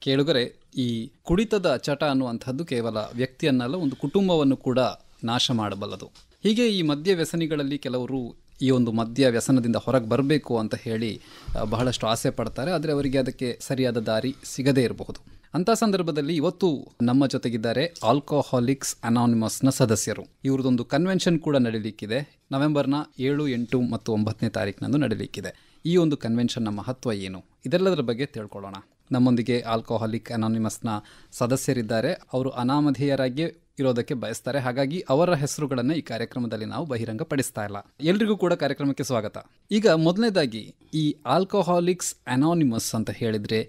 ಕೇಳುಗರೆ, ಈ ಕುಡಿತದ ಚಟ ಅನ್ನುವಂಥದ್ದು ಕೇವಲ ವ್ಯಕ್ತಿಯನ್ನಲ್ಲ, ಒಂದು ಕುಟುಂಬವನ್ನು ಕೂಡ ನಾಶ ಮಾಡಬಲ್ಲದು. ಹೀಗೆ ಈ ಮದ್ಯ ವ್ಯಸನಿಗಳಲ್ಲಿ ಕೆಲವರು ಈ ಒಂದು ಮದ್ಯ ವ್ಯಸನದಿಂದ ಹೊರಗೆ ಬರಬೇಕು ಅಂತ ಹೇಳಿ ಬಹಳಷ್ಟು ಆಸೆ ಪಡ್ತಾರೆ. ಆದರೆ ಅವರಿಗೆ ಅದಕ್ಕೆ ಸರಿಯಾದ ದಾರಿ ಸಿಗದೇ ಇರಬಹುದು. ಅಂಥ ಸಂದರ್ಭದಲ್ಲಿ ಇವತ್ತು ನಮ್ಮ ಜೊತೆಗಿದ್ದಾರೆ ಆಲ್ಕೋಹಾಲಿಕ್ಸ್ ಅನಾನಿಮಸ್ನ ಸದಸ್ಯರು. ಇವ್ರದ್ದೊಂದು ಕನ್ವೆನ್ಷನ್ ಕೂಡ ನಡೀಲಿಕ್ಕಿದೆ. ನವೆಂಬರ್ನ 7, 8 ಮತ್ತು 9ನೇ ತಾರೀಕಿನಂದು ನಡೀಲಿಕ್ಕಿದೆ. ಈ ಒಂದು ಕನ್ವೆನ್ಷನ್ನ ಮಹತ್ವ ಏನು, ಇದೆಲ್ಲದರ ಬಗ್ಗೆ ತಿಳ್ಕೊಳ್ಳೋಣ. ನಮ್ಮೊಂದಿಗೆ ಆಲ್ಕೋಹಾಲಿಕ್ ಅನಾನಿಮಸ್ನ ಸದಸ್ಯರಿದ್ದಾರೆ. ಅವರು ಅನಾಮಧೇಯರಾಗಿ ಇರೋದಕ್ಕೆ ಬಯಸ್ತಾರೆ. ಹಾಗಾಗಿ ಅವರ ಹೆಸರುಗಳನ್ನು ಈ ಕಾರ್ಯಕ್ರಮದಲ್ಲಿ ನಾವು ಬಹಿರಂಗ ಪಡಿಸ್ತಾ ಇಲ್ಲ. ಎಲ್ರಿಗೂ ಕೂಡ ಕಾರ್ಯಕ್ರಮಕ್ಕೆ ಸ್ವಾಗತ. ಈಗ ಮೊದಲನೇದಾಗಿ ಈ ಆಲ್ಕೋಹಾಲಿಕ್ಸ್ ಅನಾನಿಮಸ್ ಅಂತ ಹೇಳಿದ್ರೆ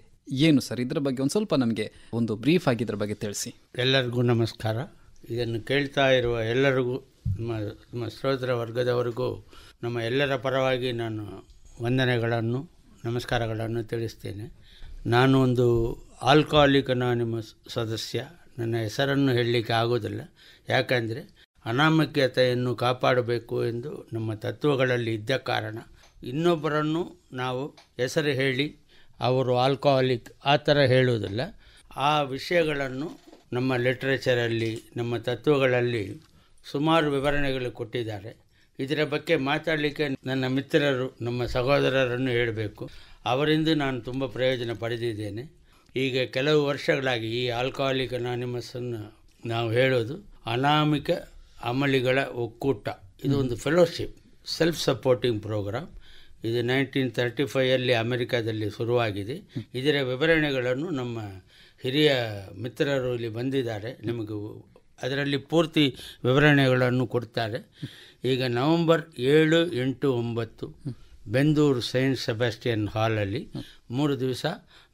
ಏನು ಸರ್? ಇದರ ಬಗ್ಗೆ ಒಂದು ಸ್ವಲ್ಪ ನಮಗೆ ಒಂದು ಬ್ರೀಫ್ ಆಗಿ ಇದ್ರ ಬಗ್ಗೆ ತಿಳಿಸಿ. ಎಲ್ಲರಿಗೂ ನಮಸ್ಕಾರ. ಇದನ್ನು ಕೇಳ್ತಾ ಇರುವ ಎಲ್ಲರಿಗೂ, ನಮ್ಮ ಶ್ರೋತೃ ವರ್ಗದವರಿಗೂ ನಮ್ಮ ಎಲ್ಲರ ಪರವಾಗಿ ನಾನು ವಂದನೆಗಳನ್ನು, ನಮಸ್ಕಾರಗಳನ್ನು ತಿಳಿಸ್ತೇನೆ. ನಾನು ಒಂದು ಆಲ್ಕೋಹಾಲಿಕ್ ಅನಾನಿಮಸ್ ಸದಸ್ಯ. ನನ್ನ ಹೆಸರನ್ನು ಹೇಳಲಿಕ್ಕೆ ಆಗೋದಿಲ್ಲ, ಯಾಕಂದರೆ ಅನಾಮಿಕತೆಯನ್ನು ಕಾಪಾಡಬೇಕು ಎಂದು ನಮ್ಮ ತತ್ವಗಳಲ್ಲಿ ಇದ್ದ ಕಾರಣ ಇನ್ನೊಬ್ಬರನ್ನು ನಾವು ಹೆಸರು ಹೇಳಿ ಅವರು ಆಲ್ಕೋಹಾಲಿಕ್ ಆ ಥರ ಹೇಳುವುದಿಲ್ಲ. ಆ ವಿಷಯಗಳನ್ನು ನಮ್ಮ ಲಿಟ್ರೇಚರಲ್ಲಿ, ನಮ್ಮ ತತ್ವಗಳಲ್ಲಿ ಸುಮಾರು ವಿವರಣೆಗಳು ಕೊಟ್ಟಿದ್ದಾರೆ. ಇದರ ಬಗ್ಗೆ ಮಾತಾಡಲಿಕ್ಕೆ ನನ್ನ ಮಿತ್ರರು, ನಮ್ಮ ಸಹೋದರರನ್ನು ಹೇಳಬೇಕು. ಅವರಿಂದ ನಾನು ತುಂಬ ಪ್ರಯೋಜನ ಪಡೆದಿದ್ದೇನೆ. ಈಗ ಕೆಲವು ವರ್ಷಗಳಾಗಿ ಈ ಆಲ್ಕೋಹಾಲಿಕ್ ಅನಾನಿಮಸ್ಸನ್ನು ನಾವು ಹೇಳೋದು ಅನಾಮಿಕ ಅಮಲಿಗಳ ಒಕ್ಕೂಟ. ಇದು ಒಂದು ಫೆಲೋಶಿಪ್, ಸೆಲ್ಫ್ ಸಪೋರ್ಟಿಂಗ್ ಪ್ರೋಗ್ರಾಮ್. ಇದು 1935 ಅಮೆರಿಕಾದಲ್ಲಿ ಶುರುವಾಗಿದೆ. ಇದರ ವಿವರಣೆಗಳನ್ನು ನಮ್ಮ ಹಿರಿಯ ಮಿತ್ರರು ಇಲ್ಲಿ ಬಂದಿದ್ದಾರೆ, ನಿಮಗೆ ಅದರಲ್ಲಿ ಪೂರ್ತಿ ವಿವರಣೆಗಳನ್ನು ಕೊಡ್ತಾರೆ. ಈಗ ನವೆಂಬರ್ 7, 8, 9 ಬೆಂದೂರು ಸೈಂಟ್ ಸೆಬಾಸ್ಟಿಯನ್ ಹಾಲಲ್ಲಿ 3 ದಿವಸ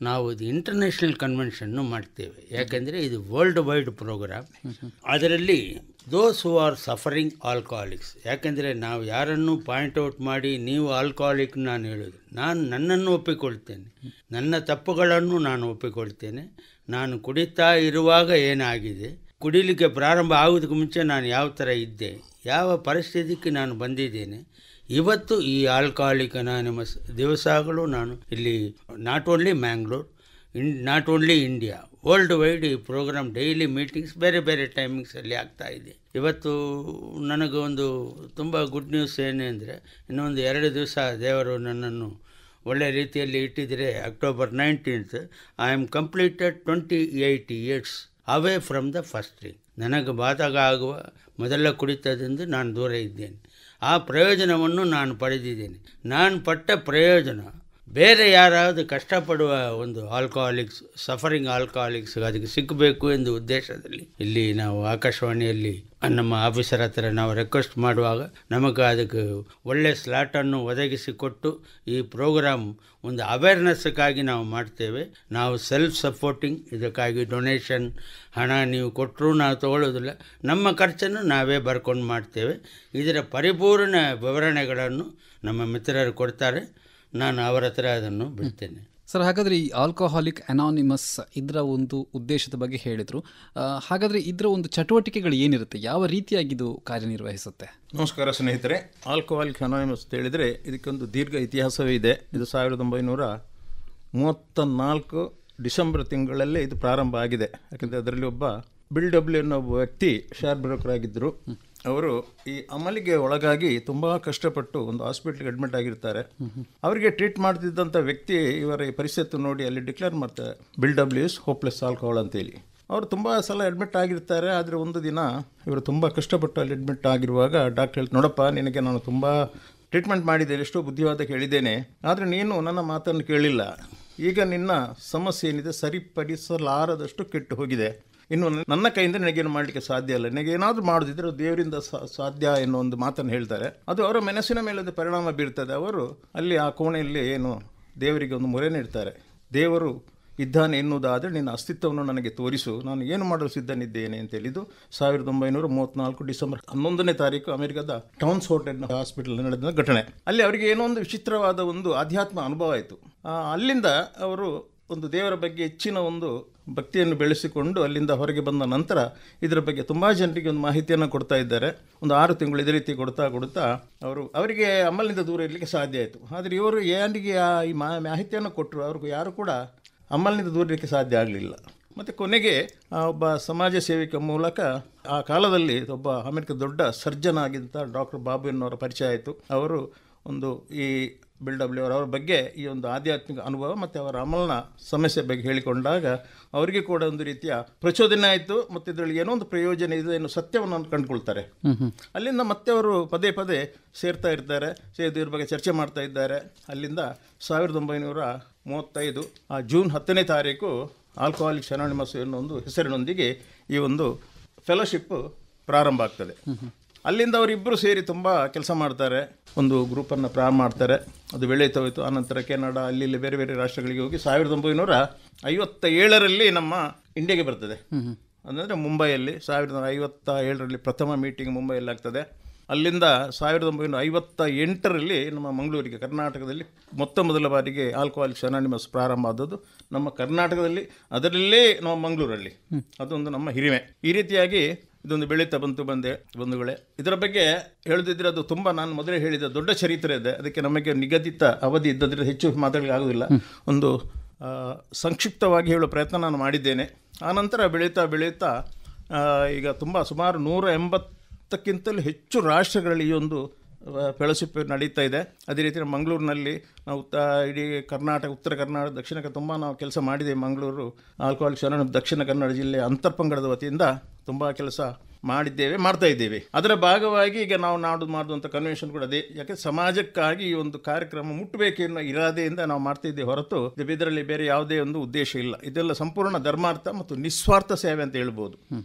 ನಾವು ಇದು ಇಂಟರ್ನ್ಯಾಷನಲ್ ಕನ್ವೆನ್ಷನ್ನು ಮಾಡ್ತೇವೆ. ಯಾಕೆಂದರೆ ಇದು ವರ್ಲ್ಡ್ ವೈಡ್ ಪ್ರೋಗ್ರಾಮ್. ಅದರಲ್ಲಿ those who are suffering alcoholics, ಯಾಕೆಂದರೆ ನಾವು ಯಾರನ್ನು ಪಾಯಿಂಟ್ಔಟ್ ಮಾಡಿ ನೀವು ಆಲ್ಕೋಹಾಲಿಕ್ ನಾನು ಹೇಳೋದು, ನನ್ನನ್ನು ಒಪ್ಪಿಕೊಳ್ತೇನೆ, ನನ್ನ ತಪ್ಪುಗಳನ್ನು ನಾನು ಒಪ್ಪಿಕೊಳ್ತೇನೆ. ನಾನು ಕುಡಿತಾ ಇರುವಾಗ ಏನಾಗಿದೆ, ಕುಡಿಲಿಕ್ಕೆ ಪ್ರಾರಂಭ ಆಗೋದಕ್ಕೆ ಮುಂಚೆ ನಾನು ಯಾವ ಥರ ಇದ್ದೆ, ಯಾವ ಪರಿಸ್ಥಿತಿಗೆ ನಾನು ಬಂದಿದ್ದೇನೆ. ಇವತ್ತು ಈ ಆಲ್ಕೋಹಾಲಿಕ್ ಅನಾನಿಮಸ್ ದಿವಸಗಳು ನಾನು ಇಲ್ಲಿ not only Mangalore, not only India, world wide ಈ ಪ್ರೋಗ್ರಾಮ್ ಡೈಲಿ ಮೀಟಿಂಗ್ಸ್ ಬೇರೆ ಬೇರೆ ಟೈಮಿಂಗ್ಸಲ್ಲಿ ಆಗ್ತಾಯಿದೆ. ಇವತ್ತು ನನಗೆ ಒಂದು ತುಂಬ ಗುಡ್ ನ್ಯೂಸ್ ಏನು ಅಂದರೆ, ಇನ್ನೊಂದು 2 ದಿವಸ ದೇವರು ನನ್ನನ್ನು ಒಳ್ಳೆಯ ರೀತಿಯಲ್ಲಿ ಇಟ್ಟಿದ್ದರೆ October 19 I am completed 28 years away from the first drink. ನನಗೆ ಬಾಧಕ ಆಗುವ ಮೊದಲ ಕುಡಿತದಿಂದ ನಾನು ದೂರ ಇದ್ದೇನೆ. ಆ ಪ್ರಯೋಜನವನ್ನು ನಾನು ಪಡೆದಿದ್ದೇನೆ. ನಾನು ಪಟ್ಟ ಪ್ರಯೋಜನ ಬೇರೆ ಯಾರಾದರೂ ಕಷ್ಟಪಡುವ ಒಂದು ಆಲ್ಕೋಹಾಲಿಕ್ಸ್, ಸಫರಿಂಗ್ ಆಲ್ಕೋಹಾಲಿಕ್ಸ್ ಅದಕ್ಕೆ ಸಿಕ್ಕಬೇಕು ಎಂದು ಉದ್ದೇಶದಲ್ಲಿ ಇಲ್ಲಿ ನಾವು ಆಕಾಶವಾಣಿಯಲ್ಲಿ ನಮ್ಮ ಆಫೀಸರ್ ಹತ್ರ ನಾವು ರಿಕ್ವೆಸ್ಟ್ ಮಾಡುವಾಗ ನಮಗೆ ಅದಕ್ಕೆ ಒಳ್ಳೆಯ ಸ್ಲಾಟನ್ನು ಒದಗಿಸಿಕೊಟ್ಟು ಈ ಪ್ರೋಗ್ರಾಮ್ ಒಂದು ಅವೇರ್ನೆಸ್ಗಾಗಿ ನಾವು ಮಾಡ್ತೇವೆ. ನಾವು ಸೆಲ್ಫ್ ಸಪೋರ್ಟಿಂಗ್, ಇದಕ್ಕಾಗಿ ಡೊನೇಷನ್ ಹಣ ನೀವು ಕೊಟ್ಟರೂ ನಾವು ತಗೊಳ್ಳೋದಿಲ್ಲ, ನಮ್ಮ ಖರ್ಚನ್ನು ನಾವೇ ಬರ್ಕೊಂಡು ಮಾಡ್ತೇವೆ. ಇದರ ಪರಿಪೂರ್ಣ ವಿವರಣೆಗಳನ್ನು ನಮ್ಮ ಮಿತ್ರರು ಕೊಡ್ತಾರೆ, ನಾನು ಅವರ ಹತ್ರ ಅದನ್ನು ಬಿಡ್ತೇನೆ. ಸರ್, ಹಾಗಾದರೆ ಈ ಆಲ್ಕೋಹಾಲಿಕ್ ಅನಾನಿಮಸ್ ಇದರ ಒಂದು ಉದ್ದೇಶದ ಬಗ್ಗೆ ಹೇಳಿದರು. ಹಾಗಾದರೆ ಇದರ ಒಂದು ಚಟುವಟಿಕೆಗಳು ಏನಿರುತ್ತೆ, ಯಾವ ರೀತಿಯಾಗಿದು ಕಾರ್ಯನಿರ್ವಹಿಸುತ್ತೆ? ನಮಸ್ಕಾರ ಸ್ನೇಹಿತರೆ. ಆಲ್ಕೋಹಾಲಿಕ್ ಅನಾನಿಮಸ್ ಅಂತ ಹೇಳಿದರೆ ಇದಕ್ಕೊಂದು ದೀರ್ಘ ಇತಿಹಾಸವೇ ಇದೆ. ಇದು 1934 ಡಿಸೆಂಬರ್ ತಿಂಗಳಲ್ಲೇ ಇದು ಪ್ರಾರಂಭ ಆಗಿದೆ. ಯಾಕೆಂದರೆ ಅದರಲ್ಲಿ ಒಬ್ಬ ಬಿಲ್ ಡಬ್ಲ್ಯೂ ಅನ್ನೋ ಒಬ್ಬ ವ್ಯಕ್ತಿ ಶೇರ್ ಬ್ರೋಕರ್ ಆಗಿದ್ದರು. ಅವರು ಈ ಅಮಲಿಗೆ ಒಳಗಾಗಿ ತುಂಬ ಕಷ್ಟಪಟ್ಟು ಒಂದು ಹಾಸ್ಪಿಟ್ಲಿಗೆ ಅಡ್ಮಿಟ್ ಆಗಿರ್ತಾರೆ. ಅವರಿಗೆ ಟ್ರೀಟ್ ಮಾಡ್ತಿದ್ದಂಥ ವ್ಯಕ್ತಿ ಇವರ ಈ ಪರಿಸ್ಥಿತಿ ನೋಡಿ ಅಲ್ಲಿ ಡಿಕ್ಲೇರ್ ಮಾಡ್ತಾರೆ, bill W is hopeless alcohol ಅಂತೇಳಿ. ಅವರು ತುಂಬ ಸಲ ಅಡ್ಮಿಟ್ ಆಗಿರ್ತಾರೆ. ಆದರೆ ಒಂದು ದಿನ ಇವರು ತುಂಬ ಕಷ್ಟಪಟ್ಟು ಅಲ್ಲಿ ಅಡ್ಮಿಟ್ ಆಗಿರುವಾಗ ಡಾಕ್ಟರ್ ಹೇಳ್ತಾರೆ, ನೋಡಪ್ಪ, ನಿನಗೆ ನಾನು ತುಂಬ ಟ್ರೀಟ್ಮೆಂಟ್ ಮಾಡಿದ್ದೇನೆ, ಎಷ್ಟೋ ಬುದ್ಧಿವಾದ ಹೇಳಿದ್ದೇನೆ, ಆದರೆ ನೀನು ನನ್ನ ಮಾತನ್ನು ಕೇಳಿಲ್ಲ. ಈಗ ನಿನ್ನ ಸಮಸ್ಯೆ ಏನಿದೆ ಸರಿಪಡಿಸಲಾರದಷ್ಟು ಕೆಟ್ಟು ಹೋಗಿದೆ. ಇನ್ನು ನನ್ನ ಕೈಯಿಂದ ನನಗೇನು ಮಾಡಲಿಕ್ಕೆ ಸಾಧ್ಯ ಇಲ್ಲ, ನನಗೇನಾದರೂ ಮಾಡೋದಿದ್ರೆ ದೇವರಿಂದ ಸಾಧ್ಯ ಎನ್ನುವ ಒಂದು ಮಾತನ್ನು ಹೇಳ್ತಾರೆ. ಅದು ಅವರ ಮನಸ್ಸಿನ ಮೇಲೆ ಒಂದು ಪರಿಣಾಮ ಬೀರ್ತದೆ. ಅವರು ಅಲ್ಲಿ ಆ ಕೋಣೆಯಲ್ಲಿ ಏನು ದೇವರಿಗೆ ಒಂದು ಮೊರೆ ನೀಡ್ತಾರೆ, ದೇವರು ಇದ್ದಾನೆ ಎನ್ನುವುದಾದರೆ ನಿನ್ನ ಅಸ್ತಿತ್ವವನ್ನು ನನಗೆ ತೋರಿಸು, ನಾನು ಏನು ಮಾಡಲು ಸಿದ್ಧನಿದ್ದೇನೆ ಅಂತ ಹೇಳಿದ್ದು 1934 ಡಿಸೆಂಬರ್ 11ನೇ ತಾರೀಕು ಅಮೆರಿಕದ ಟೌನ್ಸ್ ಹೋಟೆಲ್ ಹಾಸ್ಪಿಟಲ್ ನಡೆದ ಘಟನೆ. ಅಲ್ಲಿ ಅವರಿಗೆ ಏನೋ ಒಂದು ವಿಚಿತ್ರವಾದ ಒಂದು ಆಧ್ಯಾತ್ಮ ಅನುಭವ ಆಯಿತು. ಅಲ್ಲಿಂದ ಅವರು ಒಂದು ದೇವರ ಬಗ್ಗೆ ಹೆಚ್ಚಿನ ಒಂದು ಭಕ್ತಿಯನ್ನು ಬೆಳೆಸಿಕೊಂಡು ಅಲ್ಲಿಂದ ಹೊರಗೆ ಬಂದ ನಂತರ ಇದರ ಬಗ್ಗೆ ತುಂಬ ಜನರಿಗೆ ಒಂದು ಮಾಹಿತಿಯನ್ನು ಕೊಡ್ತಾ ಇದ್ದಾರೆ. ಒಂದು 6 ತಿಂಗಳು ಇದೇ ರೀತಿ ಕೊಡ್ತಾ ಅವರಿಗೆ ಅಮಲಿನಿಂದ ದೂರ ಇರಲಿಕ್ಕೆ ಸಾಧ್ಯ ಆಯಿತು. ಆದರೆ ಇವರು ಯಾರಿಗೆ ಈ ಮಾಹಿತಿಯನ್ನು ಕೊಟ್ಟರು ಅವ್ರಿಗೂ ಯಾರು ಕೂಡ ಅಮಲಿನಿಂದ ದೂರಲಿಕ್ಕೆ ಸಾಧ್ಯ ಆಗಲಿಲ್ಲ. ಮತ್ತು ಕೊನೆಗೆ ಒಬ್ಬ ಸಮಾಜ ಸೇವಕ ಮೂಲಕ ಆ ಕಾಲದಲ್ಲಿ ಒಬ್ಬ ಅಮೆರಿಕ ದೊಡ್ಡ ಸರ್ಜನ್ ಆಗಿದ್ದ ಡಾಕ್ಟರ್ ಬಾಬು ಎನ್ನುವರ ಪರಿಚಯ ಆಯಿತು. ಅವರು ಒಂದು ಈ ಬಿಲ್ಡಬ್ಲ್ಯೂ ಅವರ ಬಗ್ಗೆ ಈ ಒಂದು ಆಧ್ಯಾತ್ಮಿಕ ಅನುಭವ ಮತ್ತು ಅವರ ಅಮಲ್ನ ಸಮಸ್ಯೆ ಬಗ್ಗೆ ಹೇಳಿಕೊಂಡಾಗ ಅವರಿಗೆ ಕೂಡ ಒಂದು ರೀತಿಯ ಪ್ರಚೋದನೆ ಆಯಿತು. ಮತ್ತು ಇದರಲ್ಲಿ ಏನೋ ಒಂದು ಪ್ರಯೋಜನ ಇದೆ ಅನ್ನೋ ಸತ್ಯವನ್ನು ಕಂಡುಕೊಳ್ತಾರೆ. ಅಲ್ಲಿಂದ ಮತ್ತೆ ಅವರು ಪದೇ ಪದೇ ಸೇರ್ತಾ ಇರ್ತಾರೆ, ಇದ್ರ ಬಗ್ಗೆ ಚರ್ಚೆ ಮಾಡ್ತಾ ಇದ್ದಾರೆ. ಅಲ್ಲಿಂದ 1935 ಜೂನ್ 10ನೇ ತಾರೀಕು ಆಲ್ಕೋಹಾಲಿಕ್ಸ್ ಅನಾನಿಮಸ್ ಎನ್ನುವ ಒಂದು ಹೆಸರಿನೊಂದಿಗೆ ಈ ಒಂದು ಫೆಲೋಶಿಪ್ ಪ್ರಾರಂಭ ಆಗ್ತದೆ. ಅಲ್ಲಿಂದ ಅವರಿಬ್ಬರು ಸೇರಿ ತುಂಬ ಕೆಲಸ ಮಾಡ್ತಾರೆ, ಒಂದು ಗ್ರೂಪನ್ನು ಪ್ರಾರಂಭ ಮಾಡ್ತಾರೆ. ಅದು ಬೆಳೀತಾ ಹೋಯಿತು. ಆನಂತರ ಕೆನಡಾ ಅಲ್ಲಿ ಬೇರೆ ಬೇರೆ ರಾಷ್ಟ್ರಗಳಿಗೆ ಹೋಗಿ 1957ರಲ್ಲಿ ನಮ್ಮ ಇಂಡಿಯಾಗೆ ಬರ್ತದೆ. ಅಂದರೆ ಮುಂಬೈಯಲ್ಲಿ 1957ರಲ್ಲಿ ಪ್ರಥಮ ಮೀಟಿಂಗ್ ಮುಂಬೈಯಲ್ಲಿ ಆಗ್ತದೆ. ಅಲ್ಲಿಂದ 1958ರಲ್ಲಿ ನಮ್ಮ ಮಂಗಳೂರಿಗೆ, ಕರ್ನಾಟಕದಲ್ಲಿ ಮೊದಲ ಬಾರಿಗೆ ಆಲ್ಕೋಹಾಲಿಕ್ಸ್ ಅನಾನಿಮಸ್ ಪ್ರಾರಂಭ ಆದದ್ದು ನಮ್ಮ ಕರ್ನಾಟಕದಲ್ಲಿ, ಅದರಲ್ಲೇ ನಮ್ಮ ಮಂಗಳೂರಲ್ಲಿ. ಅದೊಂದು ನಮ್ಮ ಹಿರಿಮೆ. ಈ ರೀತಿಯಾಗಿ ಇದೊಂದು ಬೆಳೀತಾ ಬಂಧುಗಳೇ. ಇದರ ಬಗ್ಗೆ ಹೇಳದಿದ್ದರೆ ಅದು ತುಂಬ, ನಾನು ಮೊದಲೇ ಹೇಳಿದ ದೊಡ್ಡ ಚರಿತ್ರೆ ಇದೆ. ಅದಕ್ಕೆ ನಮಗೆ ನಿಗದಿತ ಅವಧಿ ಇದ್ದದ್ರೆ ಹೆಚ್ಚು ಮಾತಾಡಲಿಕ್ಕೆ ಆಗೋದಿಲ್ಲ. ಒಂದು ಸಂಕ್ಷಿಪ್ತವಾಗಿ ಹೇಳೋ ಪ್ರಯತ್ನ ನಾನು ಮಾಡಿದ್ದೇನೆ. ಆನಂತರ ಬೆಳೀತಾ ಈಗ ಸುಮಾರು 180ಕ್ಕಿಂತಲೂ ಹೆಚ್ಚು ರಾಷ್ಟ್ರಗಳಲ್ಲಿ ಈ ಒಂದು ಫೆಲೋಶಿಪ್ ನಡೀತಾ ಇದೆ. ಅದೇ ರೀತಿ ಮಂಗಳೂರಿನಲ್ಲಿ ನಾವು ಇಡೀ ಕರ್ನಾಟಕ, ಉತ್ತರ ಕರ್ನಾಟಕ, ದಕ್ಷಿಣಕ್ಕೆ ತುಂಬ ನಾವು ಕೆಲಸ ಮಾಡಿದ್ದೇವೆ. ಮಂಗಳೂರು ಆಲ್ಕೋಹಾಲಿಕ್ಸ್ ಅನಾನಿಮಸ್ ದಕ್ಷಿಣ ಕನ್ನಡ ಜಿಲ್ಲೆ ಅಂತರ್ಪಂಗಡದ ವತಿಯಿಂದ ತುಂಬ ಕೆಲಸ ಮಾಡ್ತಾ ಇದ್ದೇವೆ. ಅದರ ಭಾಗವಾಗಿ ಈಗ ನಾವು ಮಾಡುವಂಥ ಕನ್ವೆನ್ಷನ್ ಕೂಡ ಅದೇ. ಯಾಕೆ ಸಮಾಜಕ್ಕಾಗಿ ಈ ಒಂದು ಕಾರ್ಯಕ್ರಮ ಮುಟ್ಟಬೇಕೆನ್ನೋ ಇರಾದೆಯಿಂದ ನಾವು ಮಾಡ್ತಾ ಇದ್ದೇವೆ ಹೊರತು ಇದರಲ್ಲಿ ಬೇರೆ ಯಾವುದೇ ಒಂದು ಉದ್ದೇಶ ಇಲ್ಲ. ಇದೆಲ್ಲ ಸಂಪೂರ್ಣ ಧರ್ಮಾರ್ಥ ಮತ್ತು ನಿಸ್ವಾರ್ಥ ಸೇವೆ ಅಂತ ಹೇಳ್ಬೋದು.